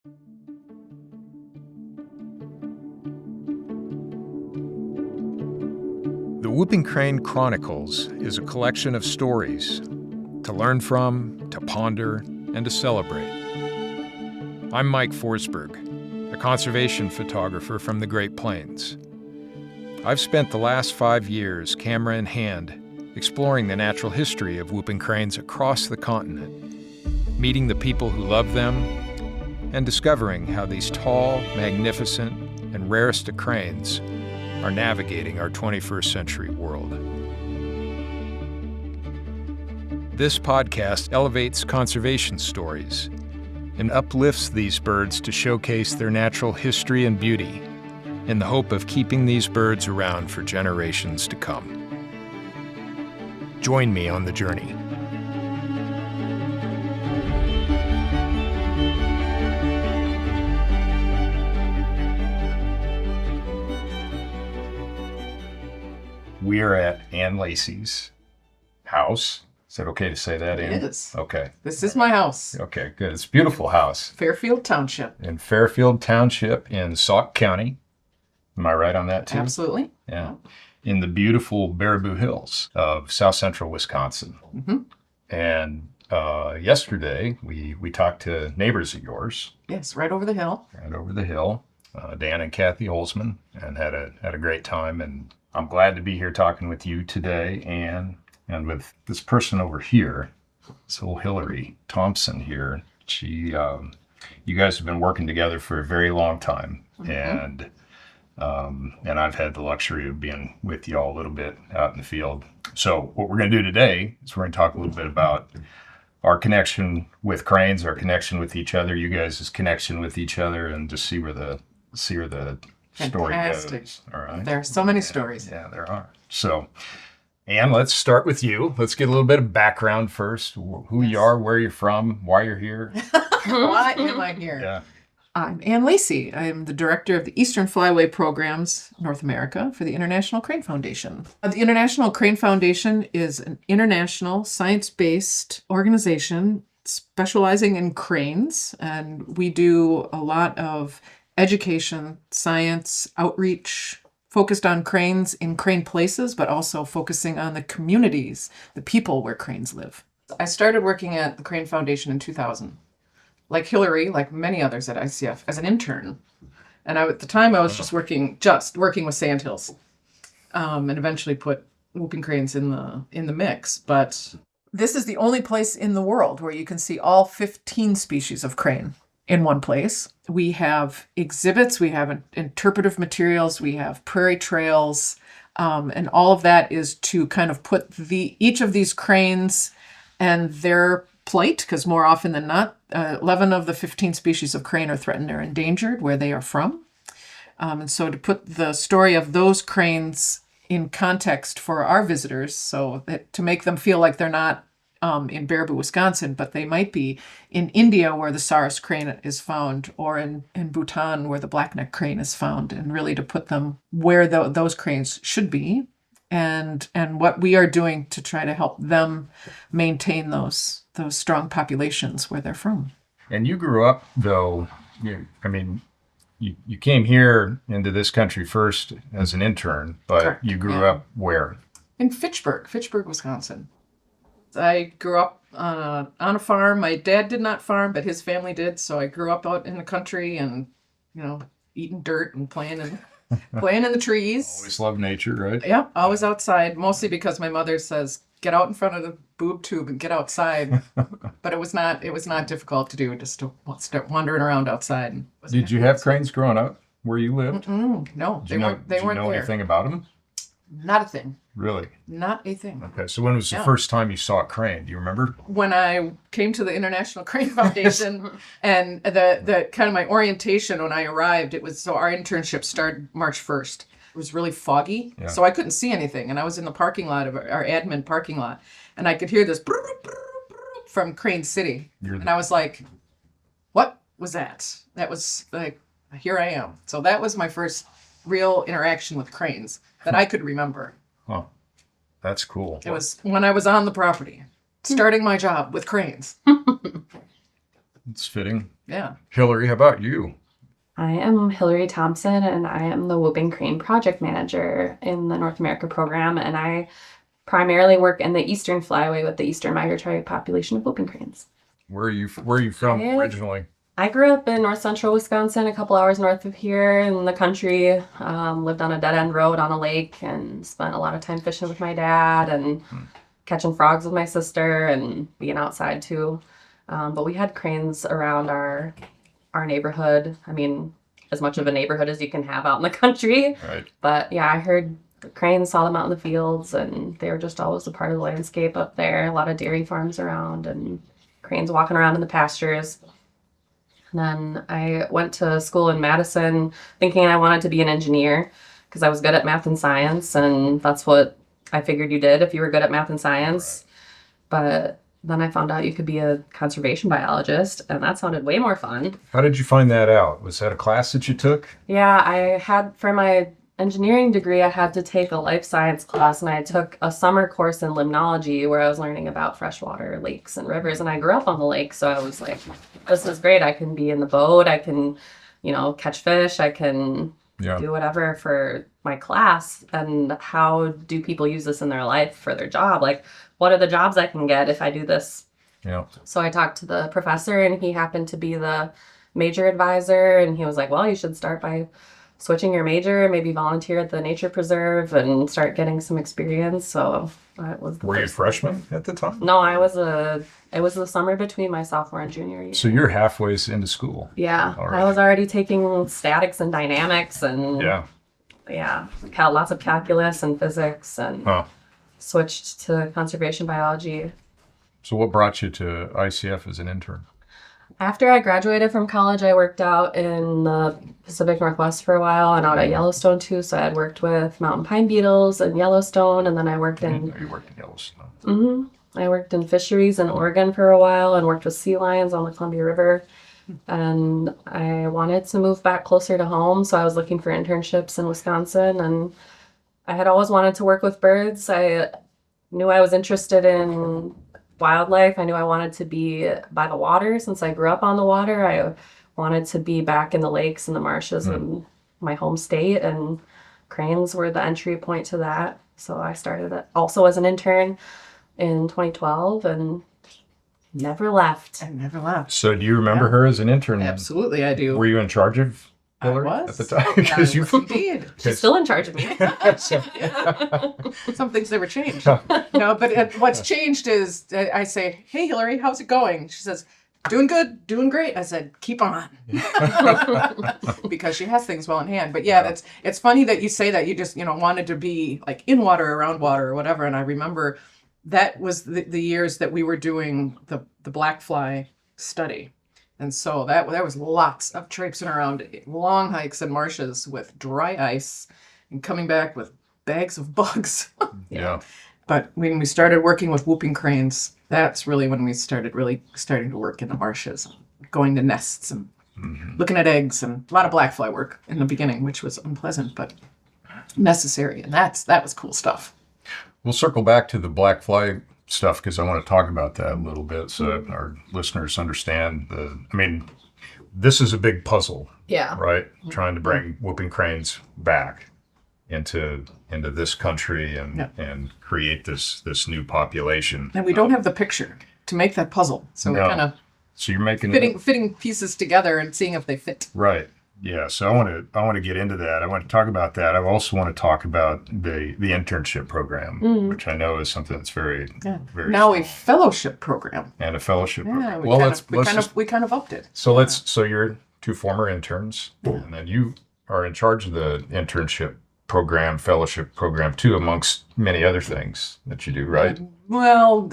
The Whooping Crane Chronicles is a collection of stories to learn from, to ponder, and to celebrate. I'm Mike Forsberg, a conservation photographer from the Great Plains. I've spent the last 5 years, camera in hand, exploring the natural history of whooping cranes across the continent, meeting the people who love them, and discovering how these tall, magnificent, and rarest of cranes are navigating our 21st century world. This podcast elevates conservation stories and uplifts these birds to showcase their natural history and beauty in the hope of keeping these birds around for generations to come. Join me on the journey. We are at Ann Lacy's house. Is it okay to say that, Ann? It is. Okay. This is my house. Okay, good. It's a beautiful house. Fairfield Township. In Fairfield Township in Sauk County. Am I right on that too? Absolutely. Yeah. In the beautiful Baraboo Hills of south central Wisconsin. Mm-hmm. And yesterday we talked to neighbors of yours. Yes, right over the hill. Right over the hill. Dan and Kathy Holzman, and had a great time. And I'm glad to be here talking with you today, Ann, and with this person over here, this little Hillary Thompson here. She, you guys have been working together for a very long time, mm-hmm. And I've had the luxury of being with you all a little bit out in the field. So what we're going to do today is we're going to talk a little bit about our connection with cranes, our connection with each other, you guys' connection with each other, and just see where the story goes. All right. There are so many stories. Yeah, there are. So, Ann, let's start with you. Let's get a little bit of background first. Who you are, where you're from, why you're here. Why am I here? Yeah. I'm Ann Lacy. I'm the director of the Eastern Flyway Programs, North America, for the International Crane Foundation. The International Crane Foundation is an international science-based organization specializing in cranes, and we do a lot of education, science, outreach, focused on cranes in crane places, but also focusing on the communities, the people where cranes live. I started working at the Crane Foundation in 2000. Like Hillary, like many others at ICF, as an intern. And at the time, I was just working with sandhills, and eventually put whooping cranes in the mix. But this is the only place in the world where you can see all 15 species of crane in one place. We have exhibits, we have interpretive materials, we have prairie trails, and all of that is to kind of put each of these cranes and their plight, because more often than not, 11 of the 15 species of crane are threatened or endangered where they are from. And so to put the story of those cranes in context for our visitors, so that to make them feel like they're not in Baraboo, Wisconsin, but they might be in India where the Saurus crane is found, or in Bhutan where the blackneck crane is found, and really to put them where those cranes should be, and what we are doing to try to help them maintain those strong populations where they're from. And you grew up, though, you came here into this country first as an intern, but correct. You grew up where? In Fitchburg, Wisconsin. I grew up on a farm. My dad did not farm, but his family did. So I grew up out in the country and, eating dirt and playing in the trees. Always loved nature, right? Yeah, always outside, mostly because my mother says, get out in front of the boob tube and get outside. But it was not difficult to do, just to start wandering around outside. Did you have cranes growing up where you lived? No, they weren't there. Did you know anything about them? Not a thing. Really? Not a thing. Okay, so when was the first time you saw a crane? Do you remember? When I came to the International Crane Foundation, and the kind of my orientation when I arrived, so our internship started March 1st. It was really foggy, so I couldn't see anything, and I was in the parking lot of our admin parking lot, and I could hear this from Crane City, and I was like, what was that? That was like, here I am. So that was my first real interaction with cranes that I could remember. Huh. That's cool. It was when I was on the property, starting my job with cranes. It's fitting. Yeah. Hillary, how about you? I am Hillary Thompson, and I am the Whooping Crane Project Manager in the North America program, and I primarily work in the Eastern Flyway with the Eastern Migratory Population of Whooping Cranes. Where are you from originally? I grew up in north central Wisconsin, a couple hours north of here in the country. Lived on a dead-end road on a lake and spent a lot of time fishing with my dad and catching frogs with my sister and being outside too. But we had cranes around our neighborhood. I mean, as much of a neighborhood as you can have out in the country. Right. But yeah, I heard the cranes, saw them out in the fields, and they were just always a part of the landscape up there. A lot of dairy farms around and cranes walking around in the pastures. And then I went to school in Madison thinking I wanted to be an engineer because I was good at math and science, and that's what I figured you did if you were good at math and science. Right. But then I found out you could be a conservation biologist, and that sounded way more fun. How did you find that out? Was that a class that you took? Yeah, I had, for my engineering degree, I had to take a life science class, and I took a summer course in limnology where I was learning about freshwater lakes and rivers, and I grew up on the lake, so I was like, this is great. I can be in the boat, I can, catch fish, I can do whatever for my class. And how do people use this in their life for their job? Like, what are the jobs I can get if I do this? Yeah. So I talked to the professor, and he happened to be the major advisor, and he was like, well, you should start by switching your major, maybe volunteer at the nature preserve and start getting some experience. So that was. Were you a freshman at the time? No, it was the summer between my sophomore and junior year. So you're halfway into school. Yeah. Right. I was already taking statics and dynamics and lots of calculus and physics and switched to conservation biology. So what brought you to ICF as an intern? After I graduated from college, I worked out in the Pacific Northwest for a while and out at Yellowstone too. So I had worked with mountain pine beetles in Yellowstone, and then I worked in... You worked in Yellowstone. Mm-hmm. I worked in fisheries in Oregon for a while and worked with sea lions on the Columbia River. And I wanted to move back closer to home, so I was looking for internships in Wisconsin. And I had always wanted to work with birds. I knew I was interested in wildlife. I knew I wanted to be by the water since I grew up on the water. I wanted to be back in the lakes and the marshes in my home state, and cranes were the entry point to that. So I started also as an intern in 2012 and never left. I never left. So do you remember her as an intern? Absolutely, I do. Were you in charge of Hillary I was. at the time? Because you indeed. She's still in charge of me. Some things never changed. No, but what's changed is I say, hey, Hillary, how's it going? She says, doing good, doing great. I said, keep on. Because she has things well in hand. But yeah, it's funny that you say that. You just, wanted to be like in water, around water or whatever. And I remember that was the years that we were doing the black fly study. And so there was lots of traipsing around long hikes and marshes with dry ice and coming back with bags of bugs. Yeah. But when we started working with whooping cranes, that's really when we started starting to work in the marshes, going to nests and looking at eggs, and a lot of black fly work in the beginning, which was unpleasant but necessary. And that was cool stuff. We'll circle back to the black fly stuff because I want to talk about that a little bit so that our listeners understand this is a big puzzle. Yeah. Right? Trying to bring whooping cranes back into this country and create this new population. And we don't have the picture to make that puzzle. So we're kind of you're making fitting pieces together and seeing if they fit. Right. Yeah, so I want to get into that. I want to talk about that. I also want to talk about the internship program, which I know is something that's very now a fellowship program and a fellowship program. We kind of upped it. So you're two former interns, and then you are in charge of the internship program, fellowship program too, amongst many other things that you do, right? Well,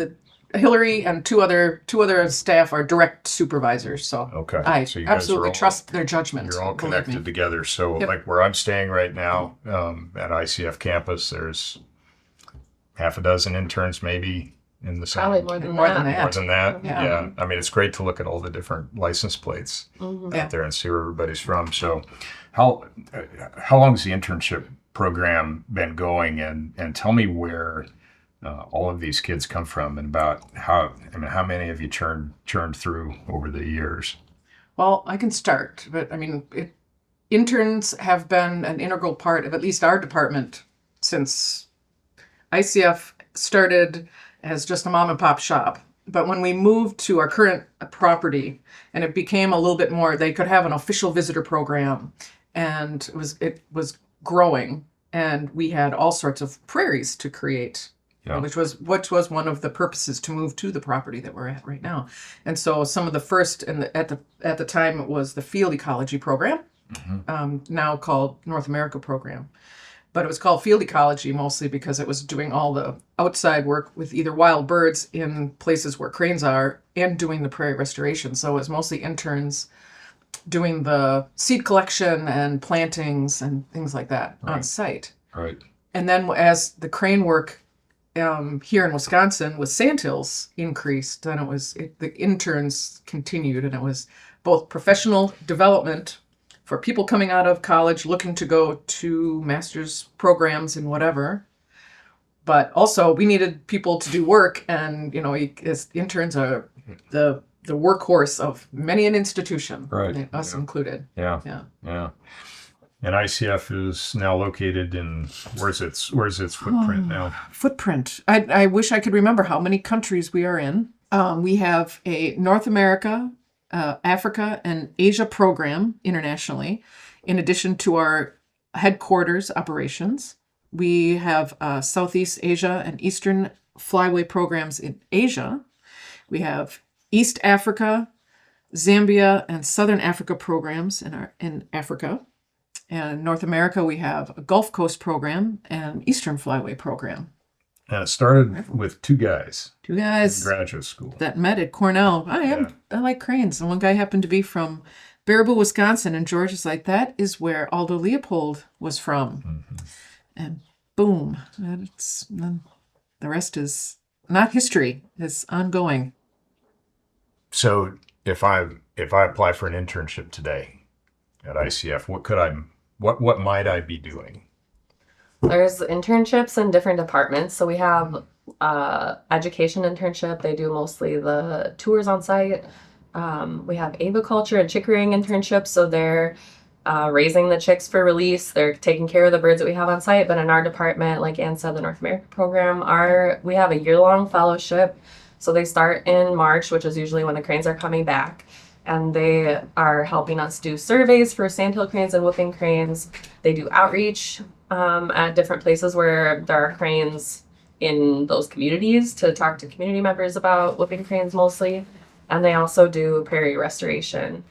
Hillary and two other staff are direct supervisors, so okay. I so you guys absolutely trust their judgment. You're all connected together. So like where I'm staying right now at ICF campus, there's half a dozen interns maybe in the Probably same. more than More that. than that. Yeah. I mean, it's great to look at all the different license plates out there and see where everybody's from. So how long has the internship program been going, and tell me where all of these kids come from, and about how many have you churned through over the years? Well, I can start, but I mean, interns have been an integral part of at least our department since ICF started as just a mom and pop shop. But when we moved to our current property and it became a little bit more, they could have an official visitor program, and it was growing, and we had all sorts of prairies to create. Yeah. Which was one of the purposes to move to the property that we're at right now. And so some of the first at the time it was the field ecology program, now called North America program. But it was called field ecology mostly because it was doing all the outside work with either wild birds in places where cranes are and doing the prairie restoration. So it was mostly interns doing the seed collection and plantings and things like that on site. Right. And then as the crane work here in Wisconsin with sandhills increased, then the interns continued, and it was both professional development for people coming out of college looking to go to master's programs in whatever, but also we needed people to do work, and as interns are the workhorse of many an institution, right? Us included. Yeah. And ICF is now located in where's its footprint now? Footprint. I wish I could remember how many countries we are in. We have a North America, Africa, and Asia program internationally, in addition to our headquarters operations. We have Southeast Asia and Eastern Flyway programs in Asia. We have East Africa, Zambia, and Southern Africa programs in Africa. And in North America, we have a Gulf Coast program and Eastern Flyway program. And it started with two guys in graduate school that met at Cornell. I like cranes. And one guy happened to be from Baraboo, Wisconsin. And George is like, that is where Aldo Leopold was from. Mm-hmm. And boom. The rest is not history. It's ongoing. So if I apply for an internship today at ICF, what might I be doing? There's internships in different departments. So we have education internship. They do mostly the tours on site. We have aviculture and chick rearing internships. So they're raising the chicks for release. They're taking care of the birds that we have on site. But in our department, like Ann said, the North America program, we have a year-long fellowship. So they start in March, which is usually when the cranes are coming back. And they are helping us do surveys for sandhill cranes and whooping cranes. They do outreach at different places where there are cranes in those communities to talk to community members about whooping cranes mostly. And they also do prairie restoration.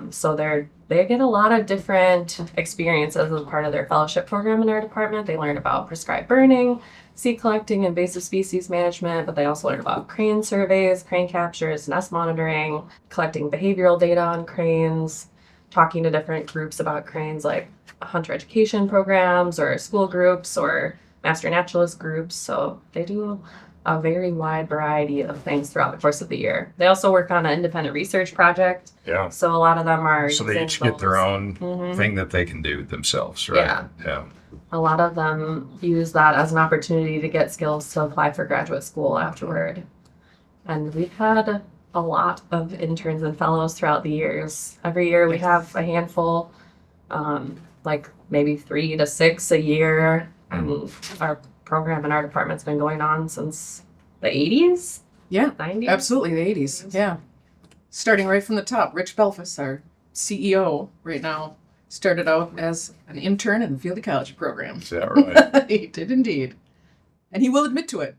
So they get a lot of different experiences as part of their fellowship program in our department. They learn about prescribed burning, seed collecting, invasive species management, but they also learn about crane surveys, crane captures, nest monitoring, collecting behavioral data on cranes, talking to different groups about cranes like hunter education programs or school groups or master naturalist groups. So they do a very wide variety of things throughout the course of the year. They also work on an independent research project. Yeah. So a lot of them are... So they each get their own thing that they can do themselves, right? Yeah. A lot of them use that as an opportunity to get skills to apply for graduate school afterward. And we've had a lot of interns and fellows throughout the years. Every year we have a handful, like maybe 3 to 6 a year. And our program in our department's been going on since the 80s? Yeah, 90s? Absolutely, the 80s. Yeah. Starting right from the top, Rich Belfus, our CEO right now, started out as an intern in the field ecology program. Is that right? He did indeed. And he will admit to it.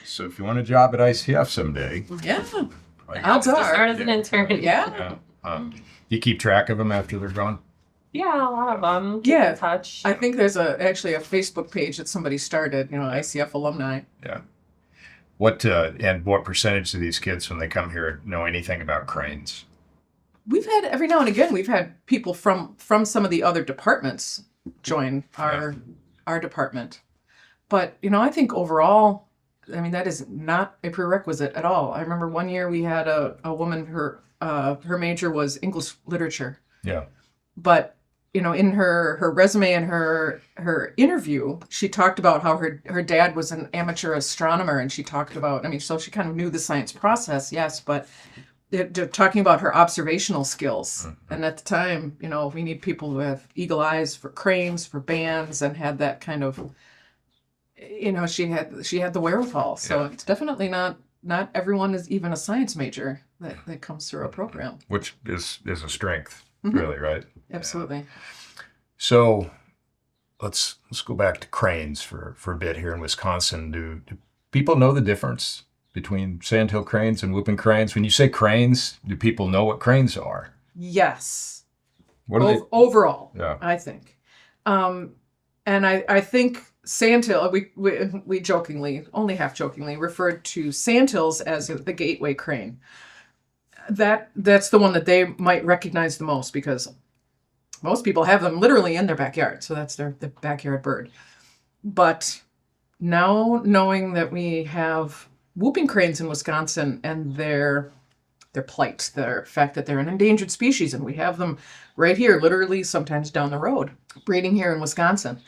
So if you want a job at ICF someday. Yeah. Odds are. Start as an intern. Yeah. You keep track of them after they're gone? Yeah, a lot of them. Keep in touch. I think there's actually a Facebook page that somebody started, ICF alumni. Yeah. What percentage of these kids when they come here know anything about cranes? We've had every now and again we've had people from some of the other departments join our department. But I think overall, that is not a prerequisite at all. I remember one year we had a woman, her major was English literature. Yeah. But in her resume and her interview, she talked about how her dad was an amateur astronomer, and she talked about, so she kind of knew the science process, yes, but they're talking about her observational skills. And at the time, we need people who have eagle eyes for cranes, for bands, and had that kind of, she had the wherewithal. So it's definitely not everyone is even a science major that comes through our program. Which is a strength, really, right? Absolutely. Yeah. So let's go back to cranes for a bit here in Wisconsin. Do people know the difference between sandhill cranes and whooping cranes? When you say cranes, do people know what cranes are? Yes. What are they? Overall, Yeah. I think. And I think sandhill, we jokingly, only half jokingly, referred to sandhills as the gateway crane. That's the one that they might recognize the most because most people have them literally in their backyard. So that's their backyard bird. But now knowing that we have whooping cranes in Wisconsin and their plight, the fact that they're an endangered species, and we have them right here, literally sometimes down the road, breeding here in Wisconsin.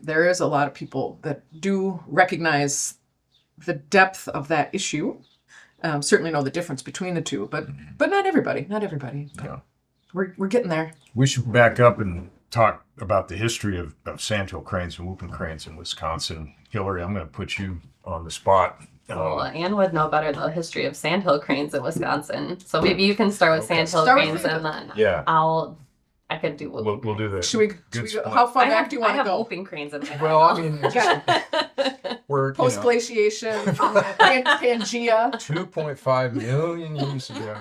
There is a lot of people that do recognize the depth of that issue. Certainly know the difference between the two, but not everybody. Not everybody. Yeah. We're getting there. We should back up and talk about the history of sandhill cranes and whooping cranes in Wisconsin. Hillary, I'm going to put you on the spot. Well, Anne would know better the history of sandhill cranes in Wisconsin. So maybe you can start with sandhill cranes, and then I could do. We'll do that. Should we go? How far back do you want to go? Whooping cranes in my Well, I mean, we're post glaciation, Pangea. 2.5 million years ago.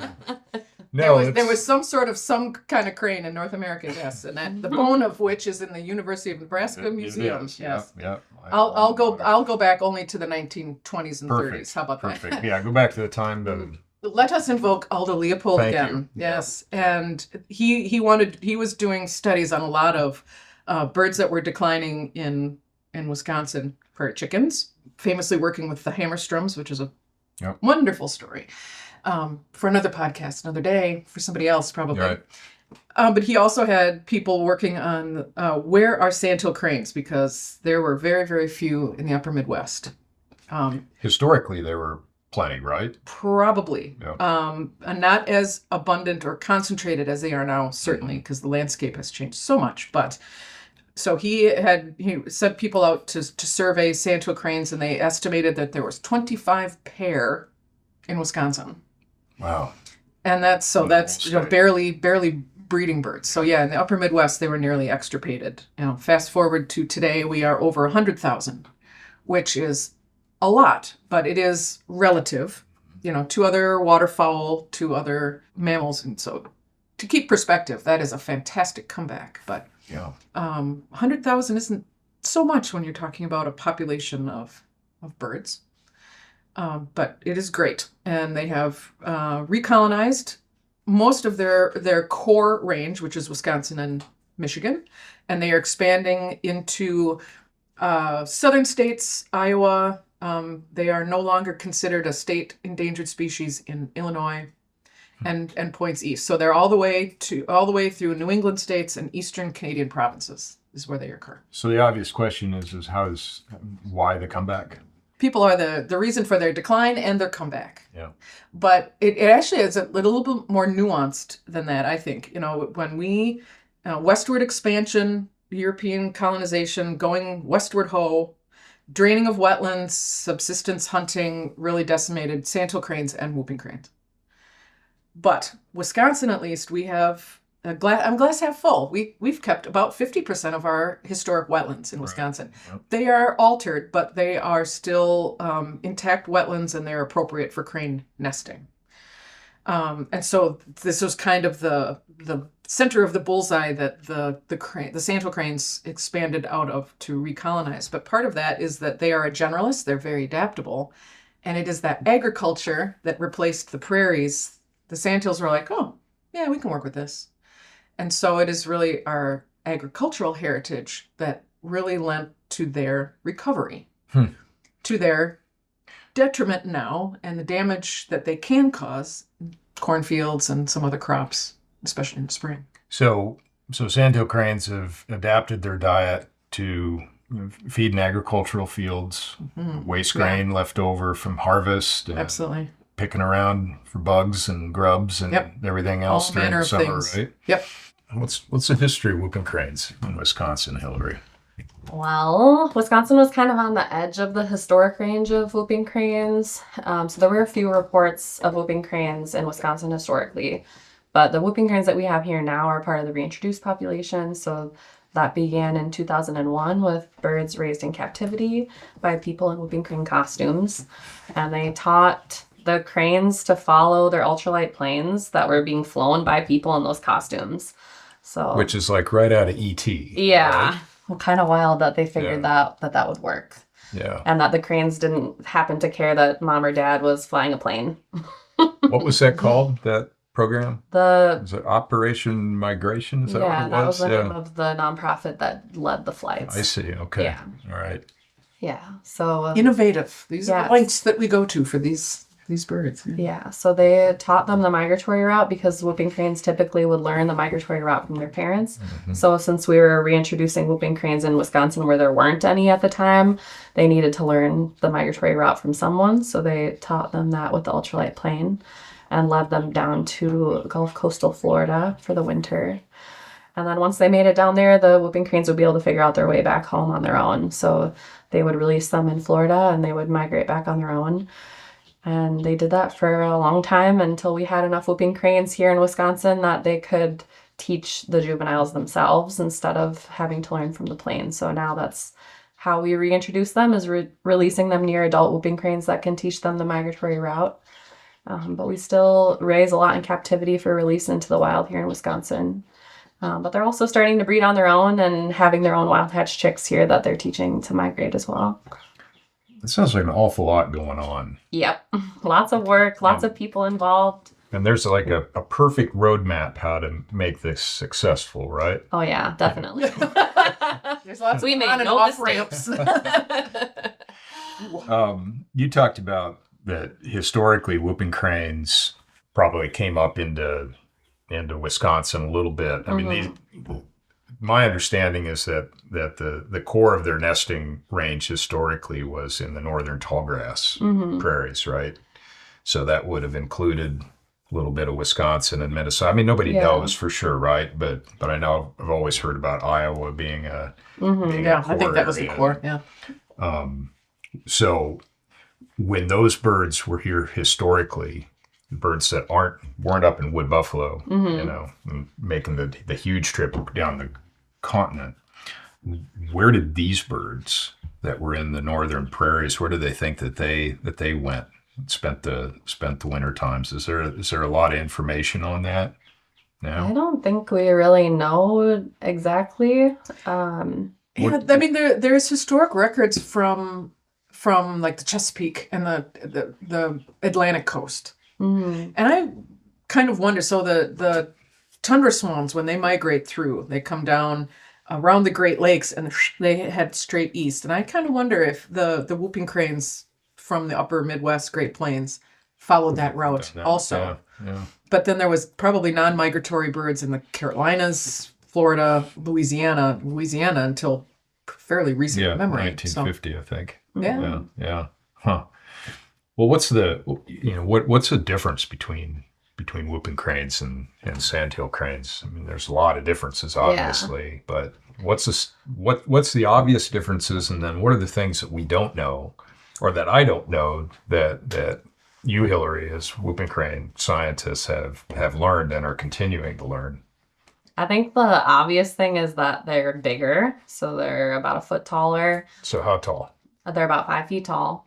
There was some kind of crane in North America, yes, and the bone of which is in the University of Nebraska Museum. Yes. Yeah. I'll go back only to the 1920s and 30s. How about that? Perfect. Yeah, go back to the time that. Let us invoke Aldo Leopold Thank again. you. Yes, and he was doing studies on a lot of birds that were declining in Wisconsin for chickens. Famously working with the hammerstrums, which is a wonderful story. For another podcast, another day, for somebody else probably. Right. But he also had people working on where are sandhill cranes, because there were very, very few in the upper Midwest. Historically, there were plenty, right? Probably. Yeah. And not as abundant or concentrated as they are now, certainly, because the landscape has changed so much. But so he sent people out to survey sandhill cranes, and they estimated that there was 25 pair in Wisconsin. Wow. And that's barely breeding birds. So yeah, in the upper Midwest, they were nearly extirpated. Fast forward to today, we are over 100,000, which is a lot, but it is relative, to other waterfowl, to other mammals. And so to keep perspective, that is a fantastic comeback. But 100,000 isn't so much when you're talking about a population of birds. But it is great. And they have recolonized most of their core range, which is Wisconsin and Michigan. And they are expanding into southern states, Iowa. They are no longer considered a state endangered species in Illinois and points east. So they're all the way through New England states and eastern Canadian provinces is where they occur. So the obvious question is why the comeback? People are the reason for their decline and their comeback. Yeah. But it actually is a little bit more nuanced than that, I think. When we westward expansion, European colonization, going westward draining of wetlands, subsistence hunting really decimated sandhill cranes and whooping cranes. But Wisconsin, at least, we have I'm glass half full. We've kept about 50% of our historic wetlands in Wisconsin. Right. Yep. They are altered, but they are still intact wetlands, and they're appropriate for crane nesting. And so this was kind of the center of the bullseye that the sandhill cranes expanded out of to recolonize. But part of that is that they are a generalist. They're very adaptable, and it is that agriculture that replaced the prairies. The sandhills were like, oh yeah, we can work with this. And so it is really our agricultural heritage that really lent to their recovery, to their detriment now, and the damage that they can cause in cornfields and some other crops, especially in the spring. So sandhill cranes have adapted their diet to feed in agricultural fields, waste grain left over from harvest. Absolutely. picking around for bugs and grubs and Yep. everything else All during manner the of summer, things. right? Yep. What's the history of whooping cranes in Wisconsin, Hillary? Well, Wisconsin was kind of on the edge of the historic range of whooping cranes. So there were a few reports of whooping cranes in Wisconsin historically. But the whooping cranes that we have here now are part of the reintroduced population. So that began in 2001 with birds raised in captivity by people in whooping crane costumes. And they taught the cranes to follow their ultralight planes that were being flown by people in those costumes. So, Which is like right out of E.T. yeah, right? well, kind of wild that they figured that would work. Yeah. And that the cranes didn't happen to care that mom or dad was flying a plane. What was that called, that program? The Was it Operation Migration? Is that what it that was was? the name of the nonprofit that led the flights. I see. Okay. Yeah. All right. Yeah. So Innovative. These are Yes. the lengths that we go to for these birds. yeah, so they taught them the migratory route because whooping cranes typically would learn the migratory route from their parents. So since we were reintroducing whooping cranes in Wisconsin where there weren't any at the time, they needed to learn the migratory route from someone. So they taught them that with the ultralight plane and led them down to Gulf coastal Florida for the winter. And then once they made it down there, the whooping cranes would be able to figure out their way back home on their own. So they would release them in Florida and they would migrate back on their own. And they did that for a long time until we had enough whooping cranes here in Wisconsin that they could teach the juveniles themselves instead of having to learn from the plane. So now that's how we reintroduce them, is releasing them near adult whooping cranes that can teach them the migratory route. But we still raise a lot in captivity for release into the wild here in Wisconsin. But they're also starting to breed on their own and having their own wild hatch chicks here that they're teaching to migrate as well. It sounds like an awful lot going on. Yep. Lots of work, lots of people involved. And there's like a perfect roadmap how to make this successful, right? Oh, yeah, definitely. There's lots We of made on and no off mistakes. ramps. You talked about that historically whooping cranes probably came up into Wisconsin a little bit. I mean, my understanding is that the core of their nesting range historically was in the northern tallgrass prairies, right? So that would have included a little bit of Wisconsin and Minnesota. I mean, nobody knows for sure, right? But I know I've always heard about Iowa being a being Yeah, a I think core that was the area. core. Yeah. So when those birds were here historically, birds that weren't up in Wood Buffalo, you know, making the huge trip down the continent, where did these birds that were in the northern prairies, where do they think that they went and spent the winter times? Is there a lot of information on that now? I don't think we really know exactly. Yeah, I mean, there's historic records from like the Chesapeake and the Atlantic coast, and I kind of wonder. So the tundra swans, when they migrate through, they come down around the Great Lakes and they head straight east. And I kind of wonder if the whooping cranes from the upper Midwest Great Plains followed that route also. Yeah. But then there was probably non-migratory birds in the Carolinas, Florida, Louisiana until fairly recent Yeah, memory. 1950, I think. Yeah. Yeah. Huh. Well, what's the difference between whooping cranes and sandhill cranes? I mean, there's a lot of differences, obviously, but what's the obvious differences, and then what are the things that we don't know, or that I don't know that you, Hillary, as whooping crane scientists have learned and are continuing to learn? I think the obvious thing is that they're bigger. So they're about a foot taller. So how tall? They're about 5 feet tall.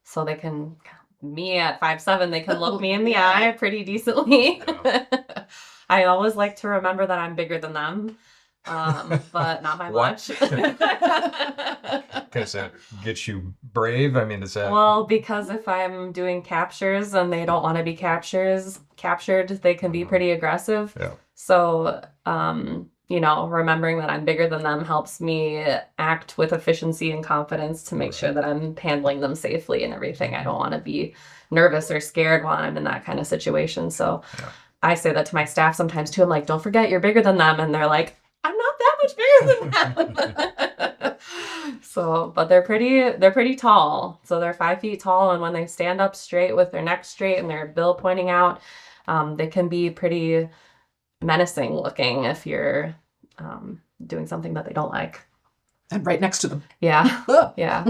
So they can, me at 5'7", they can look me in the eye pretty decently. I always like to remember that I'm bigger than them, but not by much. Because that gets you brave? I mean, is that... Well, because if I'm doing captures and they don't want to be captured, they can be pretty aggressive. Yeah. So, remembering that I'm bigger than them helps me act with efficiency and confidence to make sure that I'm handling them safely and everything. I don't want to be nervous or scared while I'm in that kind of situation. So I say that to my staff sometimes too. I'm like, don't forget you're bigger than them. And they're like, I'm not that much bigger than that. So, but they're pretty tall. So they're 5 feet tall, and when they stand up straight with their neck straight and their bill pointing out, they can be pretty menacing looking if you're doing something that they don't like. And right next to them. Yeah. Ugh. Yeah.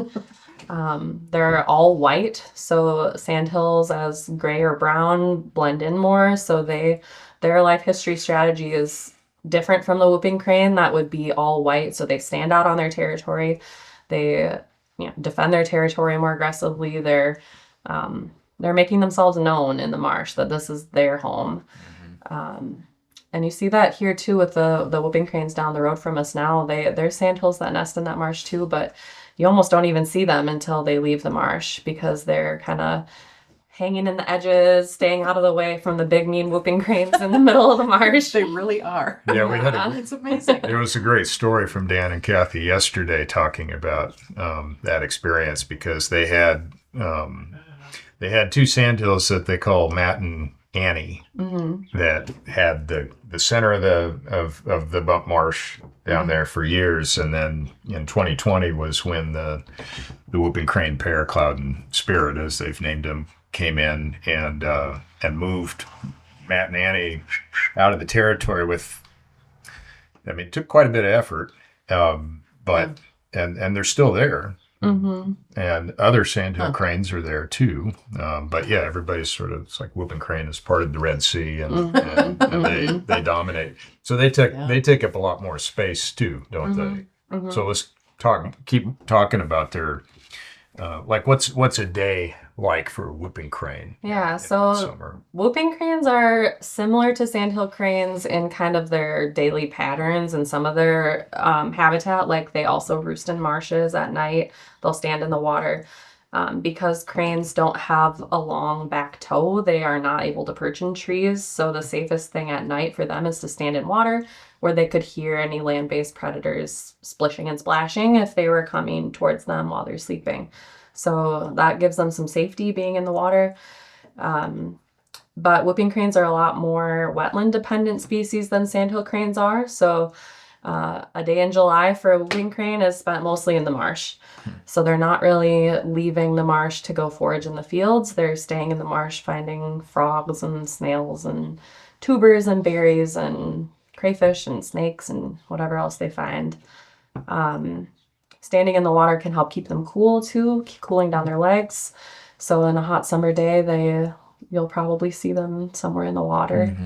They're all white, so sandhills as gray or brown blend in more. So their life history strategy is different from the whooping crane that would be all white. So they stand out on their territory. They defend their territory more aggressively. They're making themselves known in the marsh that this is their home. And you see that here too with the whooping cranes down the road from us now. There's sandhills that nest in that marsh too, but you almost don't even see them until they leave the marsh because they're kind of hanging in the edges, staying out of the way from the big mean whooping cranes in the middle of the marsh. They really are. Yeah, we had It's amazing. There was a great story from Dan and Kathy yesterday talking about that experience because they had two sandhills that they call Matt and Annie that had the center of the bump marsh down there for years, and then in 2020 was when the whooping crane pair, Cloud and Spirit, as they've named them, came in and moved Matt and Annie out of the territory with. I mean, it took quite a bit of effort, but and they're still there. And other sandhill cranes are there too. But yeah, everybody's it's like whooping crane is part of the Red Sea, and they dominate. So they take up a lot more space too, don't they? So let's keep talking about their like what's a day like for a whooping crane? Yeah, so whooping cranes are similar to sandhill cranes in kind of their daily patterns and some of their habitat. Like they also roost in marshes at night. They'll stand in the water. Because cranes don't have a long back toe, they are not able to perch in trees. So the safest thing at night for them is to stand in water where they could hear any land-based predators splishing and splashing if they were coming towards them while they're sleeping. So that gives them some safety being in the water. But whooping cranes are a lot more wetland dependent species than sandhill cranes are. So a day in July for a whooping crane is spent mostly in the marsh. So they're not really leaving the marsh to go forage in the fields. They're staying in the marsh, finding frogs and snails and tubers and berries and crayfish and snakes and whatever else they find. Standing in the water can help keep them cool too, cooling down their legs. So in a hot summer day, you'll probably see them somewhere in the water.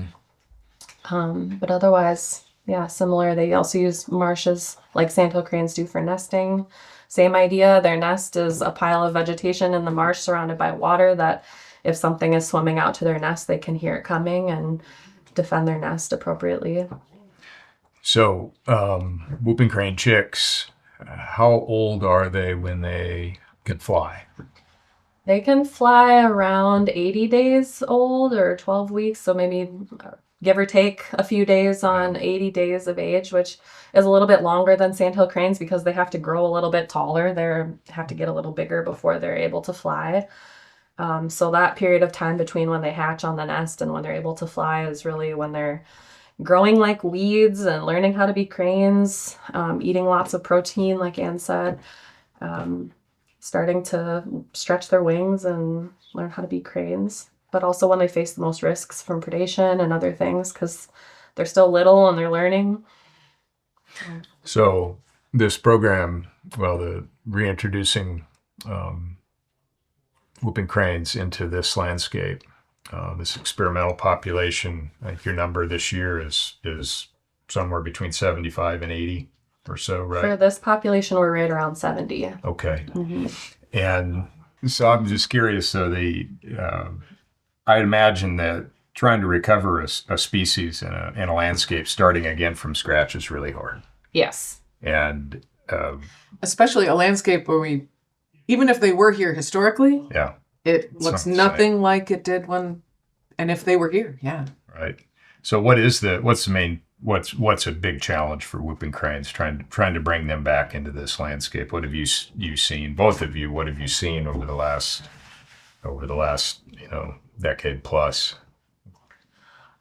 But otherwise, yeah, similar. They also use marshes like sandhill cranes do for nesting. Same idea. Their nest is a pile of vegetation in the marsh surrounded by water that if something is swimming out to their nest, they can hear it coming and defend their nest appropriately. So whooping crane chicks, how old are they when they can fly? They can fly around 80 days old or 12 weeks. So maybe give or take a few days on 80 days of age, which is a little bit longer than sandhill cranes because they have to grow a little bit taller. They have to get a little bigger before they're able to fly. So that period of time between when they hatch on the nest and when they're able to fly is really when they're growing like weeds and learning how to be cranes, eating lots of protein, like Ann said, starting to stretch their wings and learn how to be cranes. But also when they face the most risks from predation and other things because they're still little and they're learning. So this program, the reintroducing whooping cranes into this landscape, this experimental population, I think your number this year is somewhere between 75 and 80 or so, right? For this population, we're right around 70. Okay. And so I'm just curious, so I'd imagine that trying to recover a species in a landscape starting again from scratch is really hard. Yes. And especially a landscape where even if they were here historically, it looks nothing like it did and if they were here, Right. So what's a big challenge for whooping cranes trying to bring them back into this landscape? What have you seen, both of you? What have you seen over the last decade plus?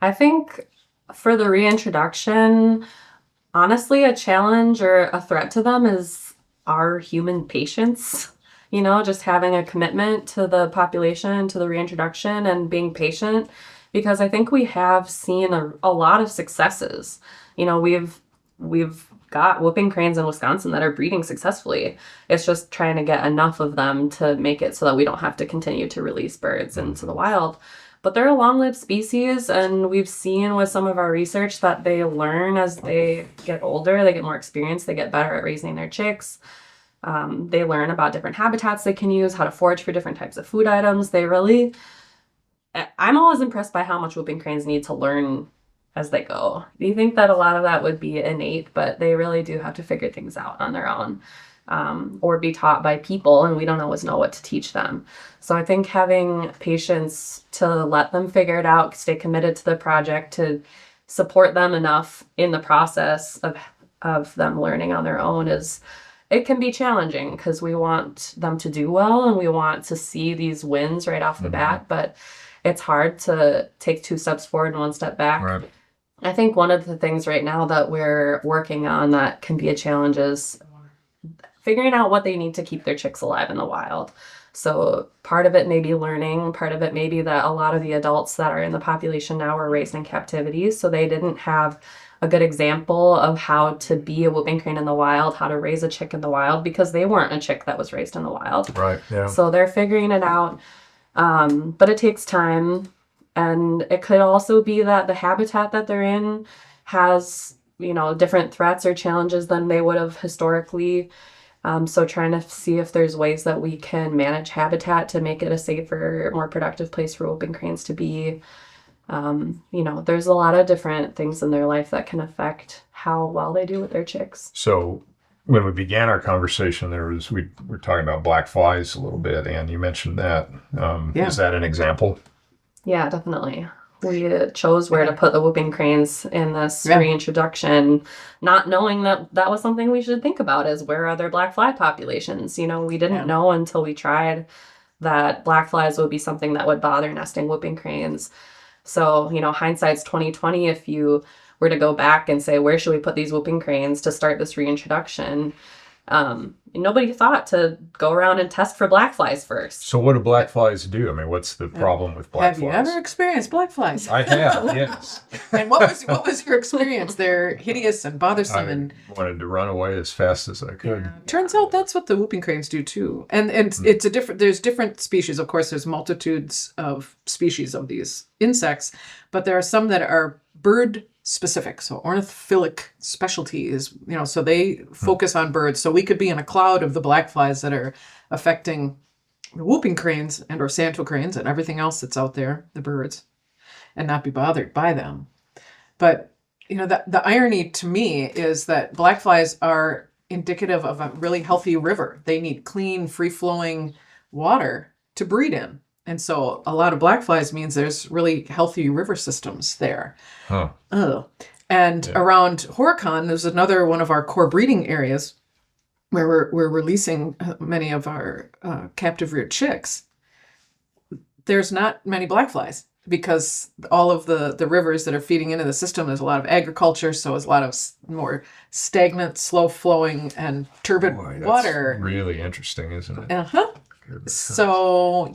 I think for the reintroduction, Honestly, a challenge or a threat to them is our human patience. Just having a commitment to the population, to the reintroduction, and being patient, because I think we have seen a lot of successes. We've got whooping cranes in Wisconsin that are breeding successfully. It's just trying to get enough of them to make it so that we don't have to continue to release birds into the wild. But they're a long-lived species, and we've seen with some of our research that they learn as they get older, they get more experience, they get better at raising their chicks. They learn about different habitats they can use, how to forage for different types of food items. I'm always impressed by how much whooping cranes need to learn as they go. You think that a lot of that would be innate, but they really do have to figure things out on their own, or be taught by people, and we don't always know what to teach them. So I think having patience to let them figure it out, stay committed to the project, to support them enough in the process of them learning on their own it can be challenging, because we want them to do well and we want to see these wins right off the bat, but it's hard to take 2 steps forward and 1 step back. Right. I think one of the things right now that we're working on that can be a challenge is figuring out what they need to keep their chicks alive in the wild. So part of it may be learning, part of it may be that a lot of the adults that are in the population now were raised in captivity, so they didn't have a good example of how to be a whooping crane in the wild, how to raise a chick in the wild, because they weren't a chick that was raised in the wild. Right, yeah. So they're figuring it out, but it takes time. And it could also be that the habitat that they're in has, different threats or challenges than they would have historically. So trying to see if there's ways that we can manage habitat to make it a safer, more productive place for whooping cranes to be. There's a lot of different things in their life that can affect how well they do with their chicks. So when we began our conversation, we were talking about black flies a little bit, and you mentioned that. Is that an example? Yeah, definitely. We chose where to put the whooping cranes in this reintroduction, not knowing that that was something we should think about, is where are their black fly populations? We didn't know until we tried that black flies would be something that would bother nesting whooping cranes. So, hindsight's 2020. If you were to go back and say, where should we put these whooping cranes to start this reintroduction? Nobody thought to go around and test for black flies first. So what do black flies do? I mean, what's the problem with black flies? Have you ever experienced black flies? I have, yes. And what was your experience? They're hideous and bothersome. I wanted to run away as fast as I could. Yeah. Turns out that's what the whooping cranes do too. And it's there's different species. Of course, there's multitudes of species of these insects, but there are some that are bird specific, so ornithophilic specialties, so they focus on birds. So we could be in a cloud of the black flies that are affecting the whooping cranes and or sandhill cranes and everything else that's out there, the birds, and not be bothered by them. But the irony to me is that black flies are indicative of a really healthy river. They need clean, free-flowing water to breed in. And so a lot of black flies means there's really healthy river systems there. Huh. Around Horicon, there's another one of our core breeding areas where we're releasing many of our captive reared chicks. There's not many black flies because all of the rivers that are feeding into the system, there's a lot of agriculture, so there's a lot of more stagnant, slow-flowing, and turbid water. Really interesting, isn't it? Uh-huh. So,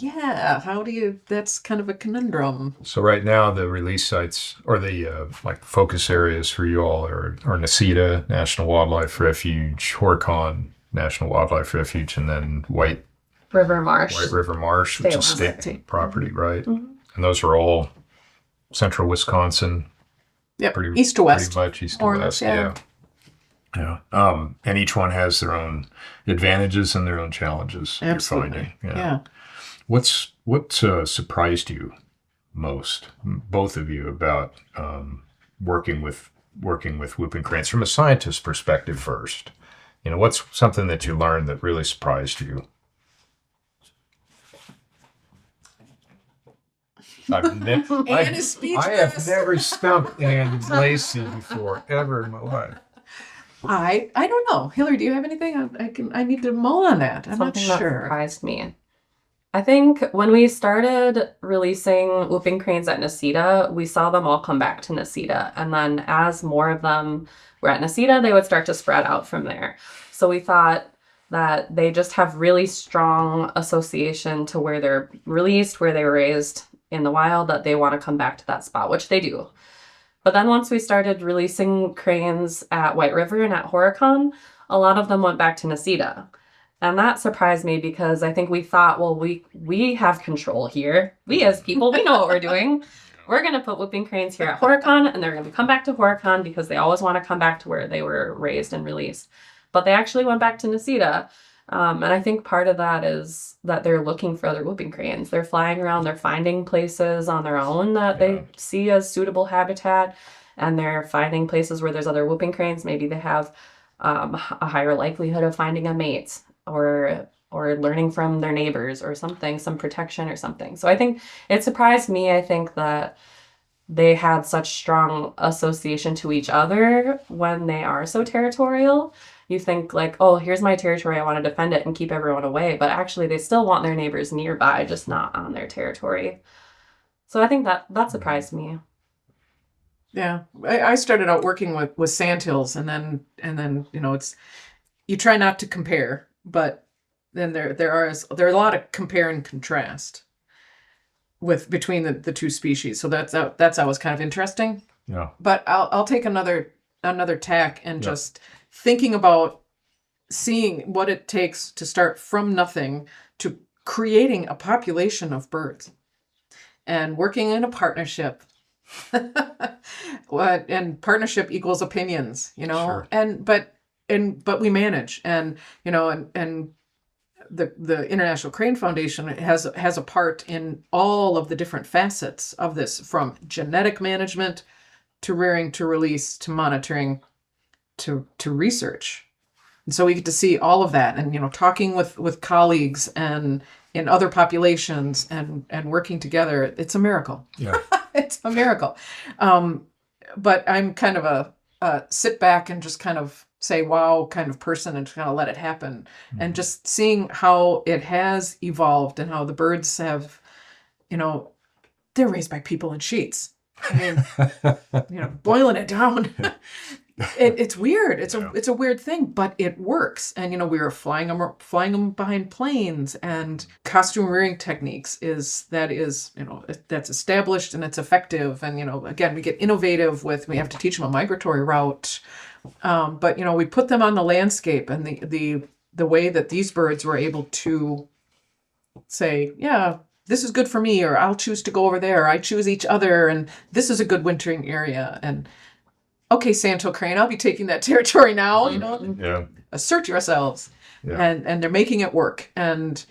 that's kind of a conundrum. So right now the release sites or the focus areas for you all are Nacita National Wildlife Refuge, Horicon National Wildlife Refuge, and then White River Marsh, which is state property, right? Mm-hmm. And those are all central Wisconsin. Yeah, east to west. Pretty much east to west, yeah. Yeah. And each one has their own advantages and their own challenges. Absolutely. You're finding. Yeah. What surprised you most, both of you, about working with whooping cranes from a scientist's perspective first? What's something that you learned that really surprised you? I have never stumped Ann Lacy before, ever in my life. I don't know. Hillary, do you have anything? I need to mull on that. I'm not sure. That surprised me. I think when we started releasing whooping cranes at Necedah, we saw them all come back to Necedah. And then as more of them were at Necedah, they would start to spread out from there. So we thought that they just have really strong association to where they're released, where they were raised in the wild, that they want to come back to that spot, which they do. But then once we started releasing cranes at White River and at Horicon, a lot of them went back to Necedah. And that surprised me because I think we thought, well, we have control here. We as people, we know what we're doing. We're going to put whooping cranes here at Horicon, and they're going to come back to Horicon because they always want to come back to where they were raised and released. But they actually went back to Necedah. And I think part of that is that they're looking for other whooping cranes. They're flying around, they're finding places on their own that they see as suitable habitat, and they're finding places where there's other whooping cranes. Maybe they have a higher likelihood of finding a mate, or learning from their neighbors or something, some protection or something. So I think it surprised me. I think that they had such strong association to each other when they are so territorial. You think like, oh, here's my territory, I want to defend it and keep everyone away. But actually they still want their neighbors nearby, just not on their territory. So I think that surprised me. Yeah, I started out working with sandhills, and then it's, you try not to compare, but then there are a lot of compare and contrast between the two species. So that's always kind of interesting. Yeah. But I'll take another tack and just thinking about seeing what it takes to start from nothing to creating a population of birds and working in a partnership. And partnership equals opinions, Sure. but we manage, and the International Crane Foundation has a part in all of the different facets of this, from genetic management to rearing to release to monitoring to research. And so we get to see all of that, and talking with colleagues and in other populations and working together. It's a miracle. Yeah. It's a miracle. But I'm kind of a sit back and just kind of say wow kind of person, and just kind of let it happen. Mm-hmm. And just seeing how it has evolved and how the birds have, they're raised by people in sheets. I mean, boiling it down. It's weird. It's a weird thing, but it works. And we were flying them behind planes, and costume rearing techniques that's established and it's effective. And again, we get innovative we have to teach them a migratory route, but we put them on the landscape, and the way that these birds were able to say, yeah, this is good for me, or I'll choose to go over there, or I choose each other, and this is a good wintering area. And okay, sandhill crane, I'll be taking that territory now, Yeah. assert yourselves. Yeah. And they're making it work. And,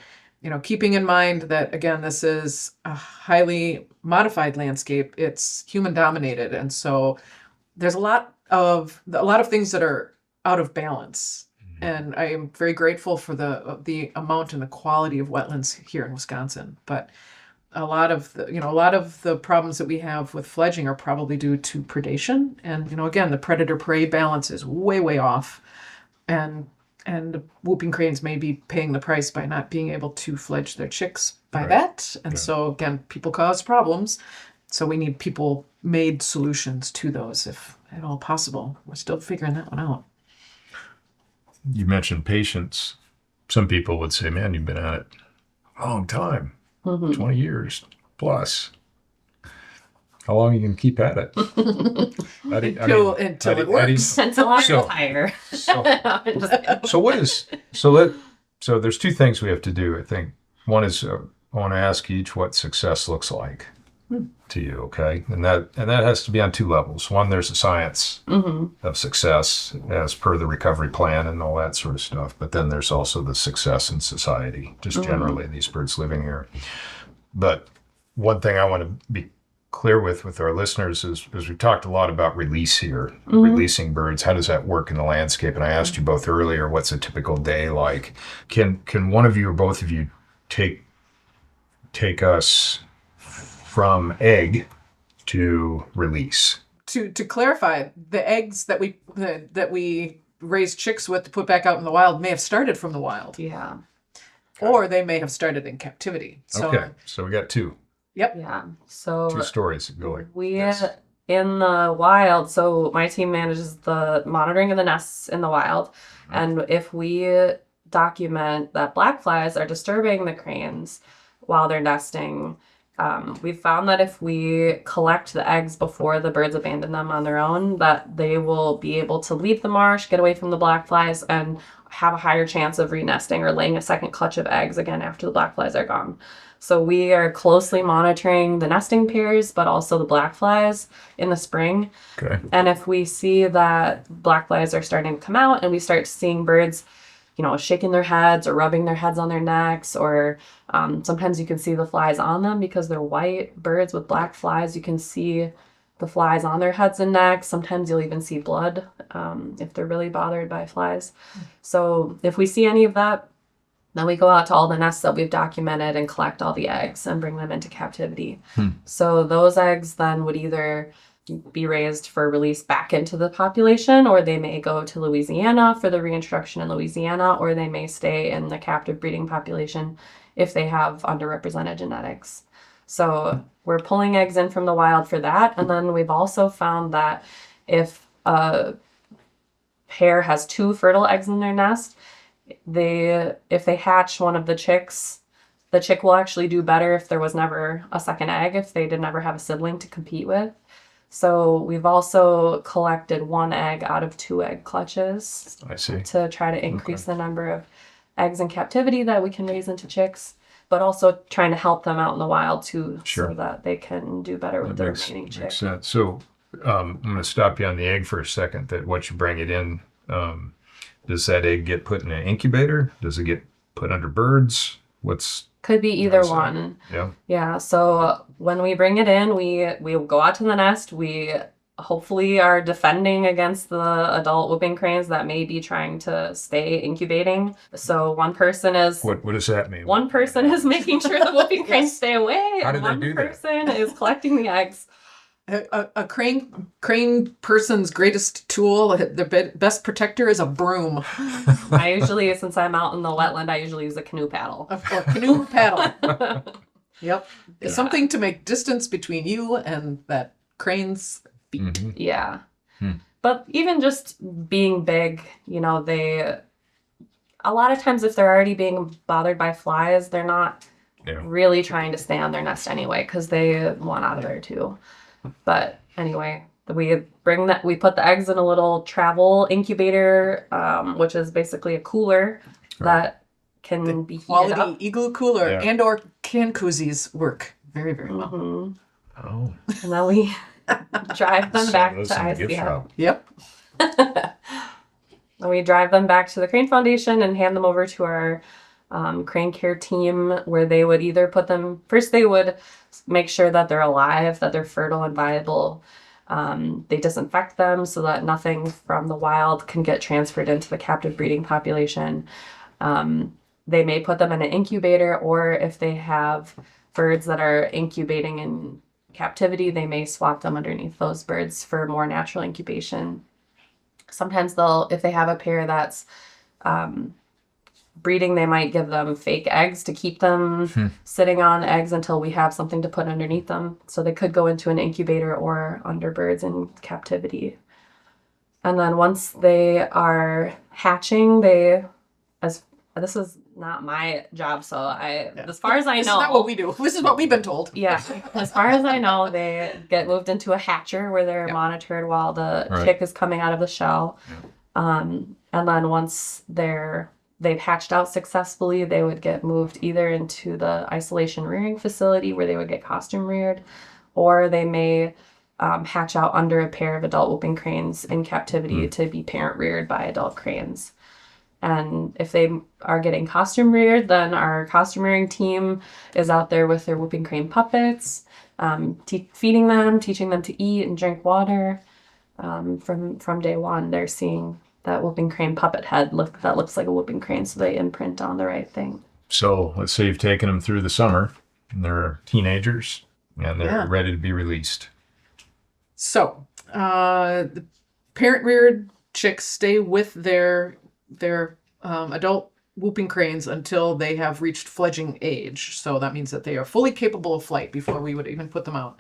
keeping in mind that, again, this is a highly modified landscape. It's human dominated. And so there's a lot of things that are out of balance. And I am very grateful for the amount and the quality of wetlands here in Wisconsin. But a lot of the problems that we have with fledging are probably due to predation. And, again, the predator-prey balance is way, way off. And the whooping cranes may be paying the price by not being able to fledge their chicks by that. And so, again, people cause problems. So we need people-made solutions to those, if at all possible. We're still figuring that one out. You mentioned patience. Some people would say, man, you've been at it a long time, 20 years plus. How long are you going to keep at it? Until it works. Until I retire. So there's two things we have to do, I think. One is I want to ask each what success looks like to you, okay? And that has to be on two levels. One, there's the science of success as per the recovery plan and all that sort of stuff. But then there's also the success in society, just generally these birds living here. But one thing I want to be clear with our listeners is we've talked a lot about release here, releasing birds. How does that work in the landscape? And I asked you both earlier, what's a typical day like? Can one of you or both of you take us from egg to release? To clarify, the eggs that we raise chicks with to put back out in the wild may have started from the wild. Yeah. or they may have started in captivity. So, Okay, so we got two yep. Yeah. So stories going. we Yes. in the wild, so my team manages the monitoring of the nests in the wild. And if we document that black flies are disturbing the cranes while they're nesting, we've found that if we collect the eggs before the birds abandon them on their own, that they will be able to leave the marsh, get away from the black flies, and have a higher chance of renesting or laying a second clutch of eggs again after the black flies are gone. So we are closely monitoring the nesting pairs, but also the black flies in the spring. Okay. And if we see that black flies are starting to come out and we start seeing birds, shaking their heads or rubbing their heads on their necks, or sometimes you can see the flies on them because they're white birds with black flies. You can see the flies on their heads and necks. Sometimes you'll even see blood if they're really bothered by flies. So if we see any of that, then we go out to all the nests that we've documented and collect all the eggs and bring them into captivity. So those eggs then would either be raised for release back into the population, or they may go to Louisiana for the reintroduction in Louisiana, or they may stay in the captive breeding population if they have underrepresented genetics. So we're pulling eggs in from the wild for that. And then we've also found that if a pair has 2 fertile eggs in their nest, if they hatch one of the chicks, the chick will actually do better if there was never a second egg, if they did never have a sibling to compete with. So we've also collected 1 egg out of 2 egg clutches. I see. To try to increase the number of eggs in captivity that we can raise into chicks, but also trying to help them out in the wild too, so that they can do better with the remaining chicks. Makes sense. So I'm going to stop you on the egg for a second. That once you bring it in, does that egg get put in an incubator? Does it get put under birds? Could be either one. Yeah. Yeah. So when we bring it in, we go out to the nest. We hopefully are defending against the adult whooping cranes that may be trying to stay incubating. So one person is... What does that mean? One person is making sure the whooping cranes stay away. How do and they one do that? person is collecting the eggs. A crane person's greatest tool, their best protector, is a broom. I usually, since I'm out in the wetland, I usually use a canoe paddle. A canoe paddle. Yep. Yeah. Something to make distance between you and that crane's feet. Mm-hmm. Yeah. But even just being big, a lot of times if they're already being bothered by flies, they're not really trying to stay on their nest anyway, because they want out of there too. But anyway, we put the eggs in a little travel incubator, which is basically a cooler that can be heated Quality up. igloo cooler and or can koozies work very, very well. Mm-hmm. Oh. And then we drive them back to gift ICF. shop. Yep. And we drive them back to the Crane Foundation and hand them over to our crane care team, where they would either put them, first they would make sure that they're alive, that they're fertile and viable. They disinfect them so that nothing from the wild can get transferred into the captive breeding population. They may put them in an incubator, or if they have birds that are incubating in captivity, they may swap them underneath those birds for more natural incubation. Sometimes if they have a pair that's breeding, they might give them fake eggs to keep them sitting on eggs until we have something to put underneath them. So they could go into an incubator or under birds in captivity. And then once they are hatching, this is not my job, so as far as I know, this is not what we do. This is what we've been told. Yeah, as far as I know, they get moved into a hatcher where they're monitored while the chick is coming out of the shell. And then once they've hatched out successfully, they would get moved either into the isolation rearing facility where they would get costume reared, or they may hatch out under a pair of adult whooping cranes in captivity to be parent reared by adult cranes. And if they are getting costume reared, then our costume rearing team is out there with their whooping crane puppets, feeding them, teaching them to eat and drink water. From day one, they're seeing that whooping crane puppet head that looks like a whooping crane, so they imprint on the right thing. So let's say you've taken them through the summer, and they're teenagers, and they're ready to be released. So the parent reared chicks stay with their adult whooping cranes until they have reached fledging age. So that means that they are fully capable of flight before we would even put them out.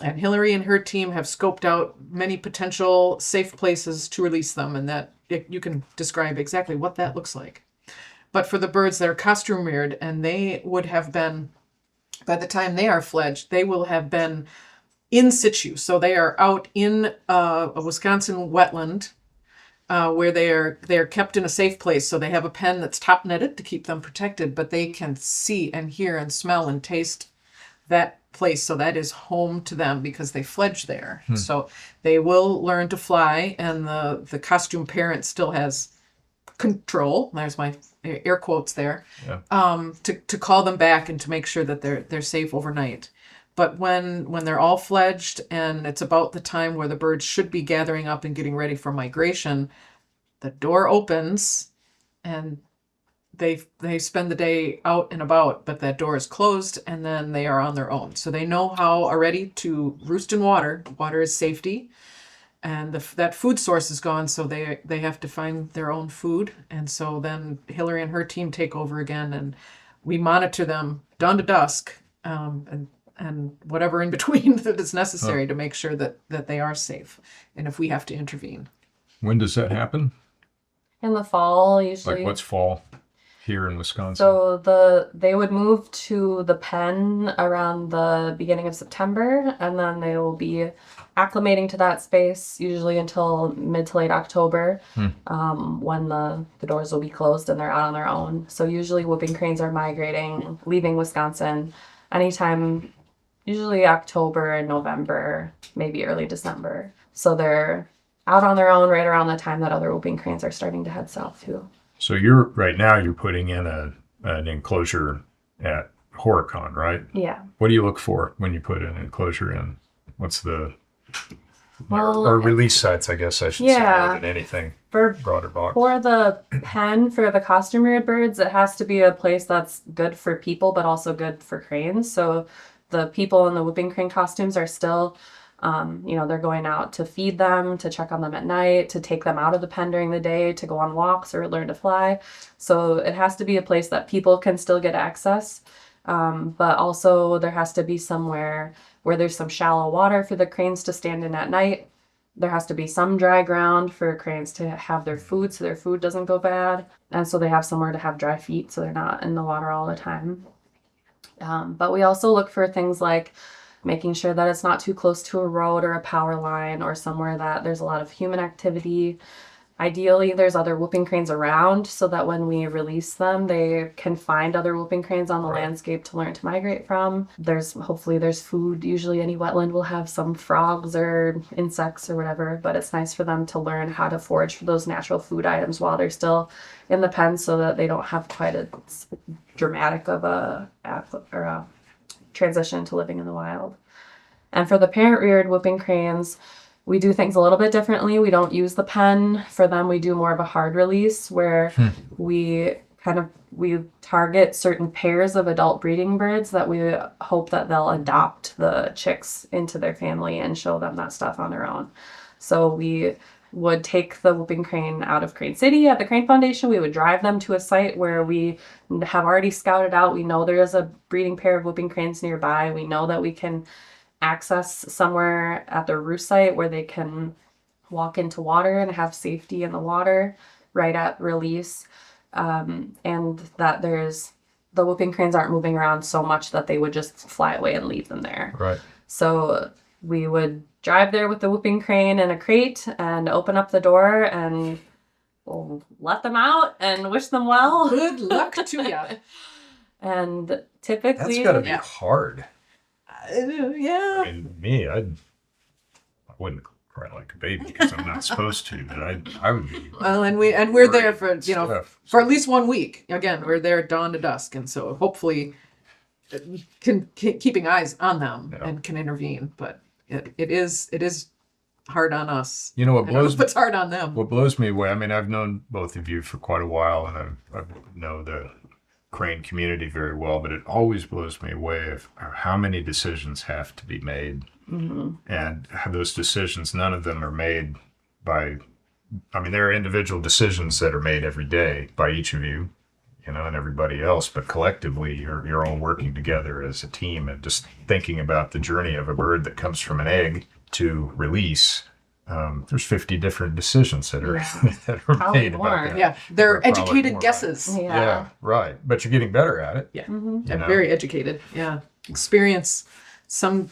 And Hillary and her team have scoped out many potential safe places to release them, and that you can describe exactly what that looks like. But for the birds that are costume reared, and they would have been, by the time they are fledged, they will have been in situ. So they are out in a Wisconsin wetland where they are kept in a safe place. So they have a pen that's top netted to keep them protected, but they can see and hear and smell and taste that place. So that is home to them because they fledge there. So they will learn to fly, and the costume parent still has control. There's my air quotes there. Yeah. To call them back and to make sure that they're safe overnight. But when they're all fledged and it's about the time where the birds should be gathering up and getting ready for migration, the door opens and they spend the day out and about, but that door is closed and then they are on their own. So they know how already to roost in water. Water is safety. And that food source is gone, so they have to find their own food. And so then Hillary and her team take over again, and we monitor them dawn to dusk, and whatever in between that is necessary to make sure that they are safe, and if we have to intervene. When does that happen? In the fall, usually. Like what's fall here in Wisconsin? So they would move to the pen around the beginning of September, and then they will be acclimating to that space usually until mid to late October, when the doors will be closed and they're out on their own. So usually whooping cranes are migrating, leaving Wisconsin anytime, usually October and November, maybe early December. So they're out on their own right around the time that other whooping cranes are starting to head south too. So right now you're putting in an enclosure at Horicon, right? Yeah. What do you look for when you put an enclosure in? What's the Well, or release sites, I guess I should say, more than anything. For Broader box. For the pen, for the costume reared birds, it has to be a place that's good for people, but also good for cranes. So the people in the whooping crane costumes are still, they're going out to feed them, to check on them at night, to take them out of the pen during the day, to go on walks or learn to fly. So it has to be a place that people can still get access. But also there has to be somewhere where there's some shallow water for the cranes to stand in at night. There has to be some dry ground for cranes to have their food so their food doesn't go bad. And so they have somewhere to have dry feet so they're not in the water all the time. But we also look for things like making sure that it's not too close to a road or a power line or somewhere that there's a lot of human activity. Ideally, there's other whooping cranes around so that when we release them, they can find other whooping cranes on the landscape to learn to migrate from. Hopefully there's food. Usually any wetland will have some frogs or insects or whatever, but it's nice for them to learn how to forage for those natural food items while they're still in the pen so that they don't have quite a dramatic of a transition to living in the wild. And for the parent-reared whooping cranes, we do things a little bit differently. We don't use the pen. For them, we do more of a hard release where we target certain pairs of adult breeding birds that we hope that they'll adopt the chicks into their family and show them that stuff on their own. So we would take the whooping crane out of Crane City at the Crane Foundation. We would drive them to a site where we have already scouted out. We know there is a breeding pair of whooping cranes nearby. We know that we can access somewhere at their roost site where they can walk into water and have safety in the water right at release. And that the whooping cranes aren't moving around so much that they would just fly away and leave them there. Right. So we would drive there with the whooping crane in a crate and open up the door and we'll let them out and wish them well. Good luck to you. And typically... That's got to be hard. Yeah. I mean, I wouldn't cry like a baby because I'm not supposed to, but I would be. Well, and we're there for for at least 1 week. Again, we're there dawn to dusk, and so hopefully, keeping eyes on them and can intervene. But it is hard on us. You know what blows? It's hard on them. What blows me away? I mean, I've known both of you for quite a while, and I know the crane community very well, but it always blows me away of how many decisions have to be made. Mm-hmm. And those decisions, none of them are made by, there are individual decisions that are made every day by each of you, and everybody else, but collectively you're all working together as a team and just thinking about the journey of a bird that comes from an egg to release. There's 50 different decisions that are that are Probably made more. about that. Yeah, they're Probably educated more, guesses. Yeah. Yeah, right. But you're getting better at it. Yeah, Mhm. You I'm know? very educated. Yeah, experience. Some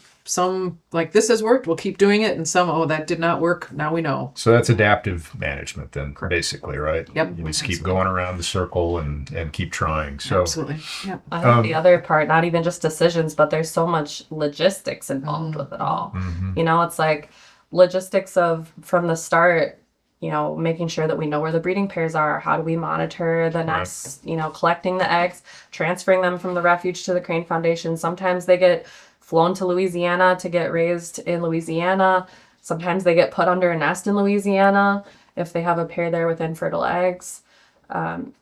like this has worked. We'll keep doing it, and some that did not work. Now we know. So that's adaptive management then, Correct. basically, right? Yep. You just keep going around the circle and keep trying. So Absolutely. Yep. I think the other part, not even just decisions, but there's so much logistics involved with it all. mhm. You know, it's like logistics of from the start, you know, making sure that we know where the breeding pairs are. How do we monitor the next, you know, collecting the eggs, transferring them from the refuge to the Crane Foundation. Sometimes they get flown to Louisiana to get raised in Louisiana. Sometimes they get put under a nest in Louisiana if they have a pair there with infertile eggs.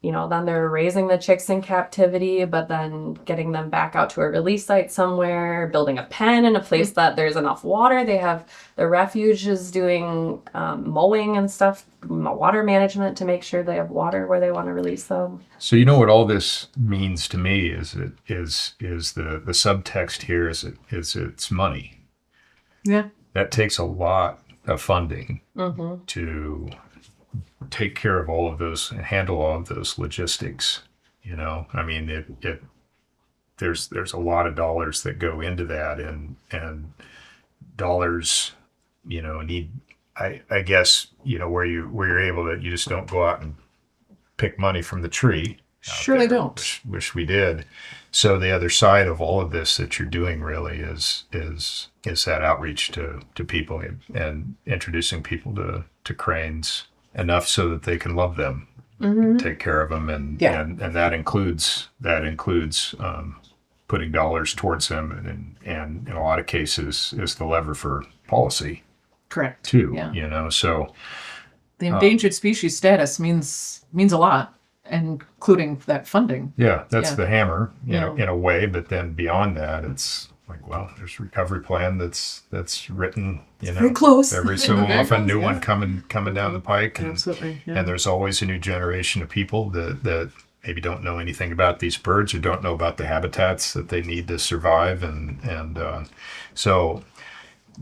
You know, then they're raising the chicks in captivity, but then getting them back out to a release site somewhere, building a pen in a place that there's enough water. They have the refuge is doing mowing and stuff, water management to make sure they have water where they want to release them. So you know what all this means to me is the subtext here is it's money. Yeah. That takes a lot of funding Mm-hmm. to take care of all of those and handle all of those logistics. You know, I mean, there's a lot of dollars that go into that, and dollars, you know, need. I guess, you know, where you're able to, you just don't go out and pick money from the tree. out Surely there. don't. Wish we did. So the other side of all of this that you're doing really is that outreach to people and introducing people to cranes enough so that they can love them, take care of them, and Yeah. and that includes putting dollars towards them, and in a lot of cases is the lever for policy Correct. too. Yeah. You know, so The endangered species status means a lot, including that funding. yeah, that's Yeah. the hammer, you know, Yeah. in a way. But then beyond that, it's like, well, there's a recovery plan that's written, you know, Very close. every so Very often, close, new yeah. one coming down the pike, and Absolutely. Yeah. and there's always a new generation of people that maybe don't know anything about these birds or don't know about the habitats that they need to survive, and so,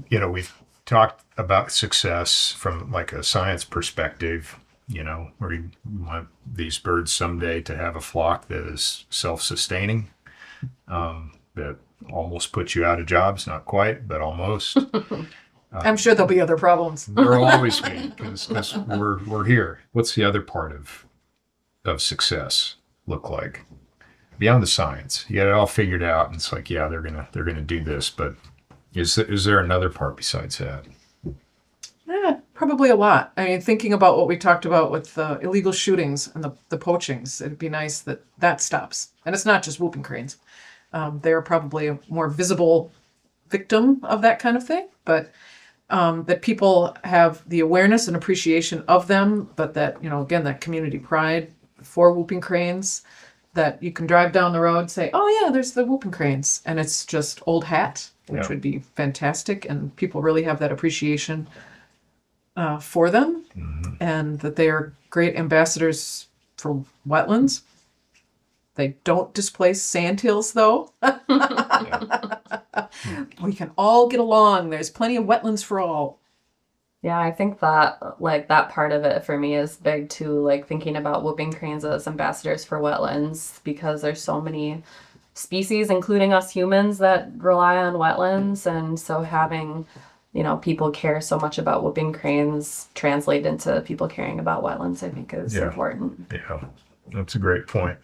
you know, we've talked about success from like a science perspective, you know, where you want these birds someday to have a flock that is self-sustaining, that almost puts you out of jobs, not quite, but almost. I'm sure there'll be other problems. There will always be, because we're here. What's the other part of success look like beyond the science? You got it all figured out, and it's like, yeah, they're gonna do this, but is there another part besides that? Yeah, probably a lot. I mean, thinking about what we talked about with the illegal shootings and the poachings, it'd be nice that stops. And it's not just whooping cranes. They're probably a more visible victim of that kind of thing, but that people have the awareness and appreciation of them, but that, you know, again, that community pride for whooping cranes, that you can drive down the road and say, oh yeah, there's the whooping cranes, and it's just old hat, which Yeah. would be fantastic, and people really have that appreciation for them, and that they are great ambassadors for wetlands. They don't displace sandhills, though. We can all get along. There's plenty of wetlands for all. Yeah, I think that like that part of it for me is big too, like thinking about whooping cranes as ambassadors for wetlands, because there's so many species, including us humans, that rely on wetlands, and so having, you know, people care so much about whooping cranes translate into people caring about wetlands, I think is Yeah. important. Yeah, that's a great point.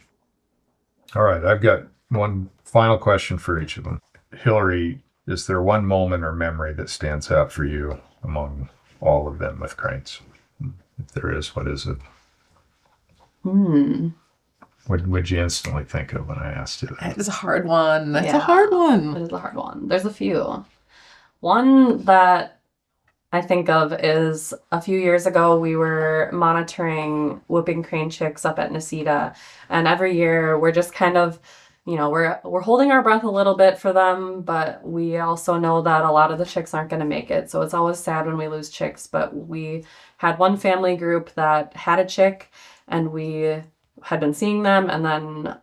All right, I've got one final question for each of them. Hillary, is there one moment or memory that stands out for you among all of them with cranes? If there is, what is it? What would you instantly think of when I asked you that? That is a hard one. That's a Yeah. hard It one. is a hard one. There's a few. One that I think of is a few years ago, we were monitoring whooping crane chicks up at Necedah. And every year we're just kind of, you know, we're holding our breath a little bit for them, but we also know that a lot of the chicks aren't going to make it. So it's always sad when we lose chicks. But we had one family group that had a chick, and we had been seeing them, and then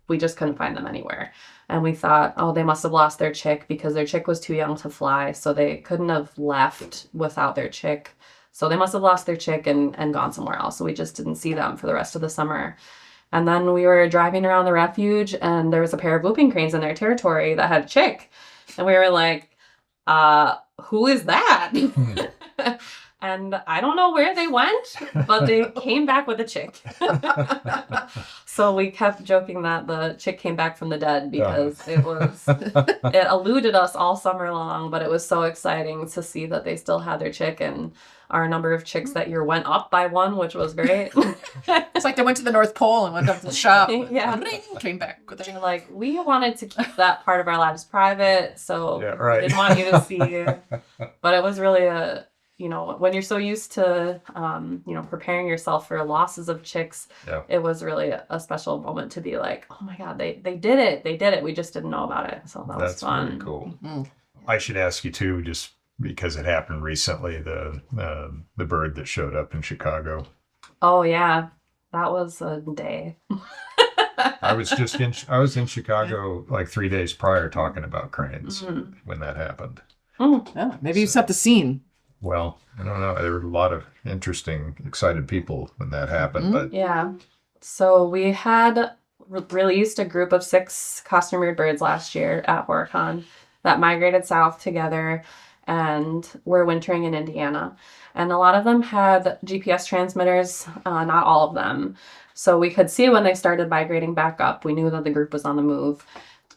we just couldn't find them anywhere. And we thought, oh, they must have lost their chick because their chick was too young to fly, so they couldn't have left without their chick. So they must have lost their chick and gone somewhere else. So we just didn't see them for the rest of the summer. And then we were driving around the refuge, and there was a pair of whooping cranes in their territory that had a chick. And we were like, who is that? And I don't know where they went, but they came back with a chick. So we kept joking that the chick came back from the dead because it eluded us all summer long, but it was so exciting to see that they still had their chick, and our number of chicks that year went up by one, which was great. It's like they went to the North Pole and went up to the shop. Yeah. Came back with They're like, we wanted to keep that part of our lives private, so we didn't want you to see. But it was really when you're so used to, preparing yourself for losses of chicks, it was really a special moment to be like, oh my God, they did it. They did it. We just didn't know about it. So that was fun. That's very cool. Mm-hmm. I should ask you too, just because it happened recently, the bird that showed up in Chicago. Oh yeah. That was a day. I was in Chicago like 3 days prior talking about cranes when that happened. Yeah, maybe you set the scene. Well, I don't know. There were a lot of interesting, excited people when that happened. But yeah. So we had released a group of 6 costume-reared birds last year at HorrorCon that migrated south together and were wintering in Indiana. And a lot of them had GPS transmitters, not all of them. So we could see when they started migrating back up. We knew that the group was on the move.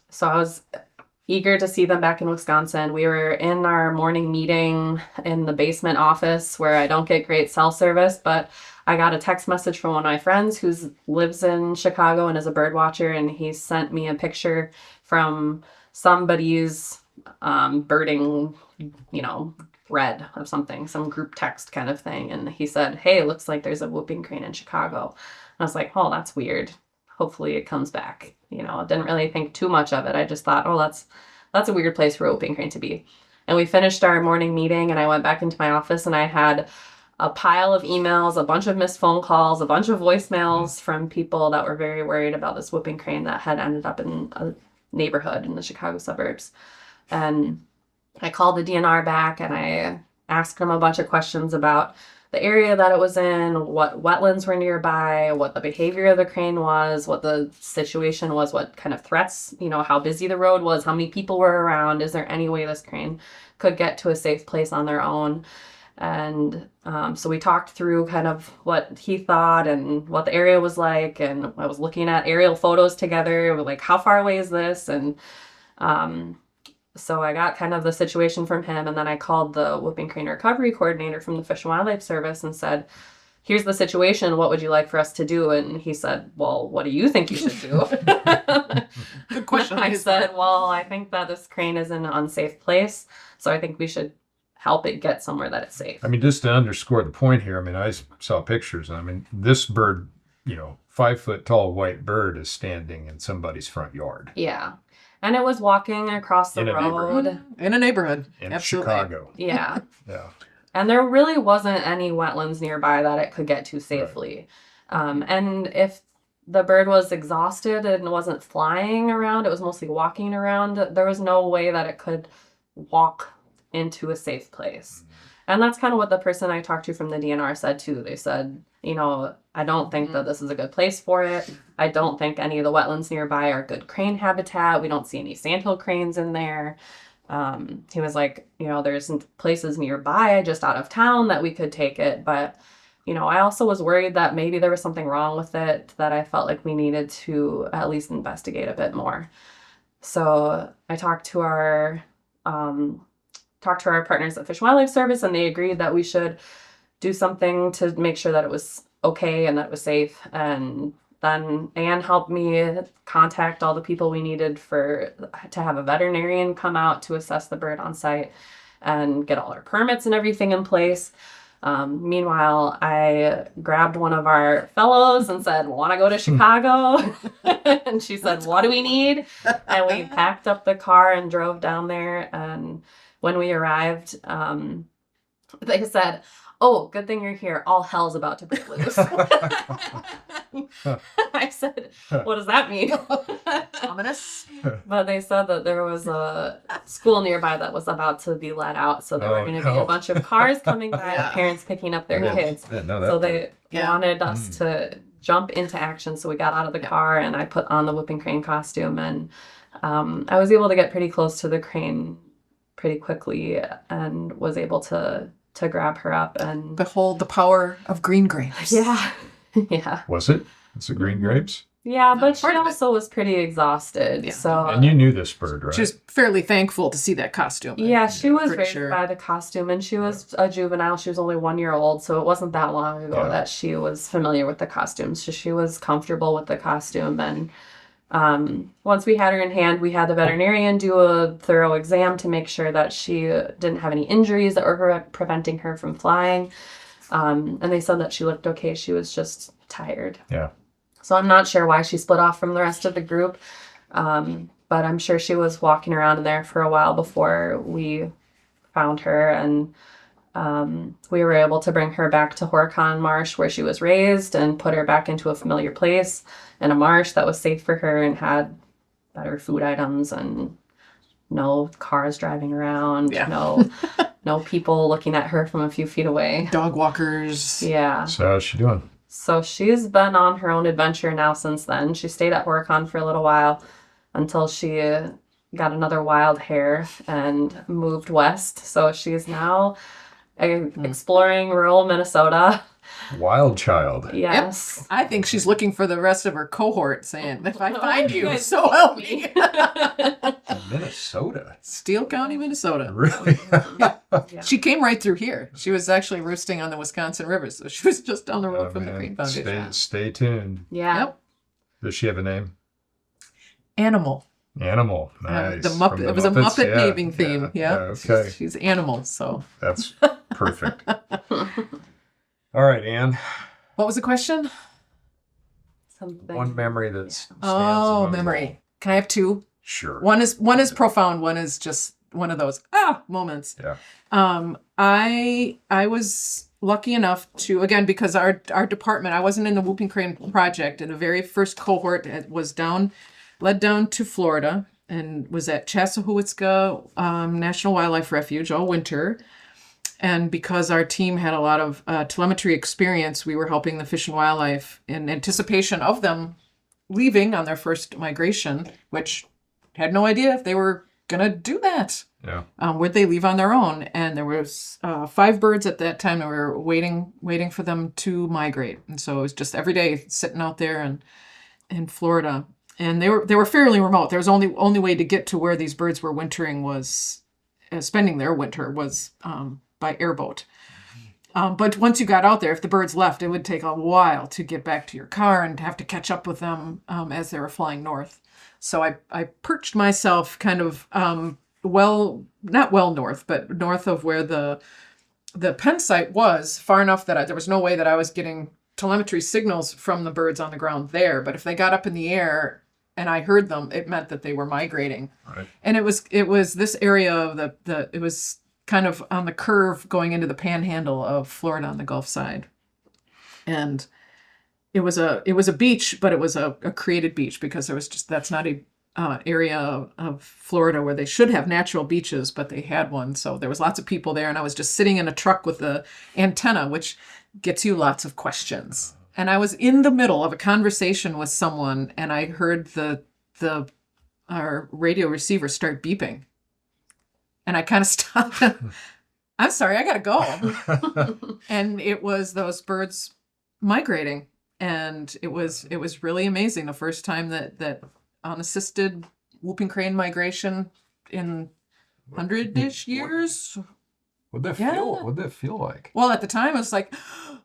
So I was eager to see them back in Wisconsin. We were in our morning meeting in the basement office where I don't get great cell service, but I got a text message from one of my friends who lives in Chicago and is a bird watcher, and he sent me a picture from somebody's birding, thread of something, some group text kind of thing. And he said, hey, it looks like there's a whooping crane in Chicago. And I was like, oh, that's weird. Hopefully it comes back. I didn't really think too much of it. I just thought, oh, that's a weird place for a whooping crane to be. And we finished our morning meeting, and I went back into my office, and I had a pile of emails, a bunch of missed phone calls, a bunch of voicemails from people that were very worried about this whooping crane that had ended up in a neighborhood in the Chicago suburbs. And I called the DNR back, and I asked them a bunch of questions about the area that it was in, what wetlands were nearby, what the behavior of the crane was, what the situation was, what kind of threats, how busy the road was, how many people were around, is there any way this crane could get to a safe place on their own. And so we talked through kind of what he thought and what the area was like, and I was looking at aerial photos together, like how far away is this, and so I got kind of the situation from him, and then I called the whooping crane recovery coordinator from the Fish and Wildlife Service and said, here's the situation, what would you like for us to do? And he said, well, what do you think you should do? Good question. I said, well, I think that this crane is in an unsafe place, so I think we should help it get somewhere that it's safe. I mean, just to underscore the point here, I saw pictures, and this bird, 5 foot tall white bird is standing in somebody's front yard. Yeah. And it was walking across the road. In a neighborhood. In Absolutely. Chicago. Yeah. Yeah. And there really wasn't any wetlands nearby that it could get to safely. Right. And if the bird was exhausted and wasn't flying around, it was mostly walking around, there was no way that it could walk into a safe place. And that's kind of what the person I talked to from the DNR said too. They said, I don't think that this is a good place for it. I don't think any of the wetlands nearby are good crane habitat. We don't see any sandhill cranes in there. He was like, there's places nearby just out of town that we could take it. But, I also was worried that maybe there was something wrong with it that I felt like we needed to at least investigate a bit more. So I talked to our partners at Fish and Wildlife Service, and they agreed that we should do something to make sure that it was okay and that it was safe. And then Anne helped me contact all the people we needed to have a veterinarian come out to assess the bird on site and get all our permits and everything in place. Meanwhile, I grabbed one of our fellows and said, want to go to Chicago? And she said, what do we need? And we packed up the car and drove down there. And when we arrived, they said, "Oh, good thing you're here. All hell's about to break loose." I said, "What does that mean?" Ominous. But they said that there was a school nearby that was about to be let out, so there were going to be a bunch of cars coming by, Yeah. parents picking up their kids. Yeah, no, So they Yeah. wanted us to jump into action. So we got out of the car, and I put on the whooping crane costume, and I was able to get pretty close to the crane pretty quickly, and was able to grab her up and Behold the power of green grapes. yeah. Yeah. Was it? It's the green grapes? Yeah, but she Part of it. also was pretty exhausted. Yeah. So And you knew this bird, right? She was fairly thankful to see that costume. yeah, she was Pretty raised sure. by the costume, and she was a juvenile. She was only 1 year old, so it wasn't that long ago Yeah. that she was familiar with the costume. So she was comfortable with the costume. And once we had her in hand, we had the veterinarian do a thorough exam to make sure that she didn't have any injuries that were preventing her from flying. And they said that she looked okay. She was just tired. Yeah. So I'm not sure why she split off from the rest of the group. But I'm sure she was walking around in there for a while before we found her. And we were able to bring her back to Horicon Marsh where she was raised and put her back into a familiar place in a marsh that was safe for her and had better food items and no cars driving around, Yeah. no people looking at her from a few feet away. Dog walkers. Yeah. So how's she doing? So she's been on her own adventure now since then. She stayed at Horicon for a little while until she got another wild hair and moved west. So she's now exploring rural Minnesota. Wild child. Yes. I think she's looking for the rest of her cohort, saying, "If I find you, guys so help me." Minnesota. Steele County, Minnesota. Really? She came right through here. She was actually roosting on the Wisconsin River, so she was just down the road Oh, from the man. Crane Foundation. Stay tuned. Yeah. Yep. Does she have a name? Animal. Animal. Nice. The From Muppet. the It was a Muppets? Muppet Yeah. naming theme. Yeah. Okay. She's animal. So, That's perfect. All right, Anne. what was the question? Something. One memory that stands Oh, among memory. all. Can I have two? Sure. One is profound. One is just one of those moments. Yeah. I was lucky enough to, again, because our department, I wasn't in the Whooping Crane project, and the very first cohort was led down to Florida and was at Chassahowitzka National Wildlife Refuge all winter. And because our team had a lot of telemetry experience, we were helping the Fish and Wildlife in anticipation of them leaving on their first migration, which had no idea if they were gonna do that. Yeah. Would they leave on their own? And there was 5 birds at that time that were waiting for them to migrate. And so it was just every day sitting out there in Florida. And they were fairly remote. There was only way to get to where these birds were wintering was spending their winter was by airboat. But once you got out there, if the birds left, it would take a while to get back to your car and have to catch up with them as they were flying north. So I perched myself kind of not well north, but north of where the pen site was, far enough that there was no way that I was getting telemetry signals from the birds on the ground there. But if they got up in the air and I heard them, it meant that they were migrating. Right. And it was this area of it was kind of on the curve going into the panhandle of Florida on the Gulf side. And it was a beach, but it was a created beach because that's not a area of Florida where they should have natural beaches, but they had one. So there was lots of people there, and I was just sitting in a truck with the antenna, which gets you lots of questions. And I was in the middle of a conversation with someone, and I heard our radio receiver start beeping. And I kind of stopped. I'm sorry, I gotta go. And it was those birds migrating. And it was really amazing. The first time that unassisted whooping crane migration in 100-ish years. What'd that Yeah. feel? What'd that feel like? Well, at the time, I was like,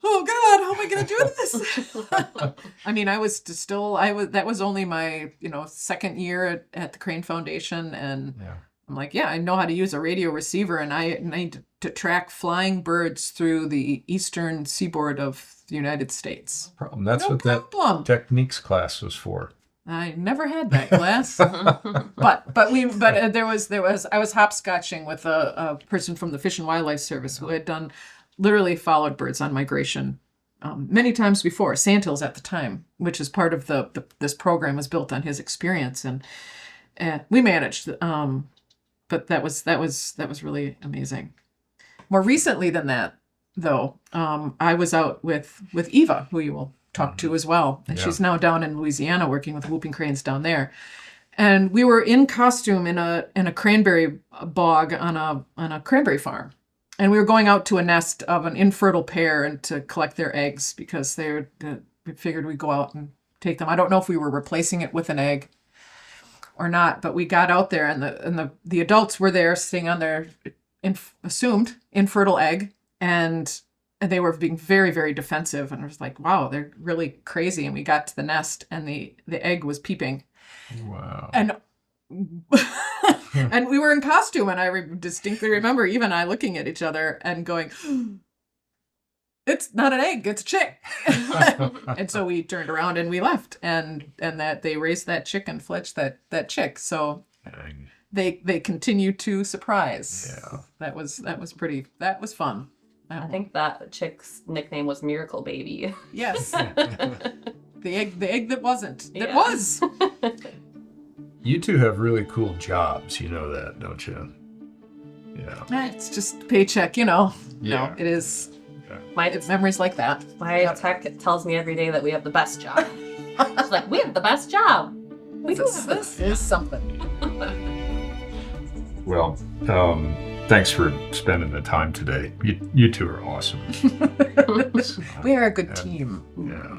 "Oh God, how am I going to do this?" I mean, that was only my second year at the Crane Foundation, and Yeah. I'm like, yeah, I know how to use a radio receiver, and I need to track flying birds through the eastern seaboard of the United States. Problem. That's No what problem. that techniques class was for. I never had that class, but I was hopscotching with a person from the Fish and Wildlife Service who had done literally followed birds on migration many times before. Sandhills at the time, which is part of this program, was built on his experience, and we managed. But that was really amazing. More recently than that, though, I was out with Eva, who you will talk to as well, and she's now down in Louisiana working with whooping cranes down there. And we were in costume in a cranberry bog on a cranberry farm. And we were going out to a nest of an infertile pair and to collect their eggs because we figured we'd go out and take them. I don't know if we were replacing it with an egg or not, but we got out there and the adults were there sitting on their assumed infertile egg, and they were being very, very defensive. And it was like, wow, they're really crazy. And we got to the nest and the egg was peeping. Wow. And and we were in costume, and I distinctly remember Eva and I looking at each other and going, it's not an egg, it's a chick. And so we turned around and we left, and that they raised that chick and fletched that chick. So they continue to surprise. Yeah. That was fun. I think that chick's nickname was Miracle Baby. Yes. The egg that wasn't. That Yeah. was. You two have really cool jobs, you know that, don't you? Yeah. It's just paycheck, No, Yeah. it is. My It's memories like that. tech tells me every day that we have the best job. She's like, we have the best job. We do have This is something. Well, thanks for spending the time today. You two are awesome. We are a good team. Yeah.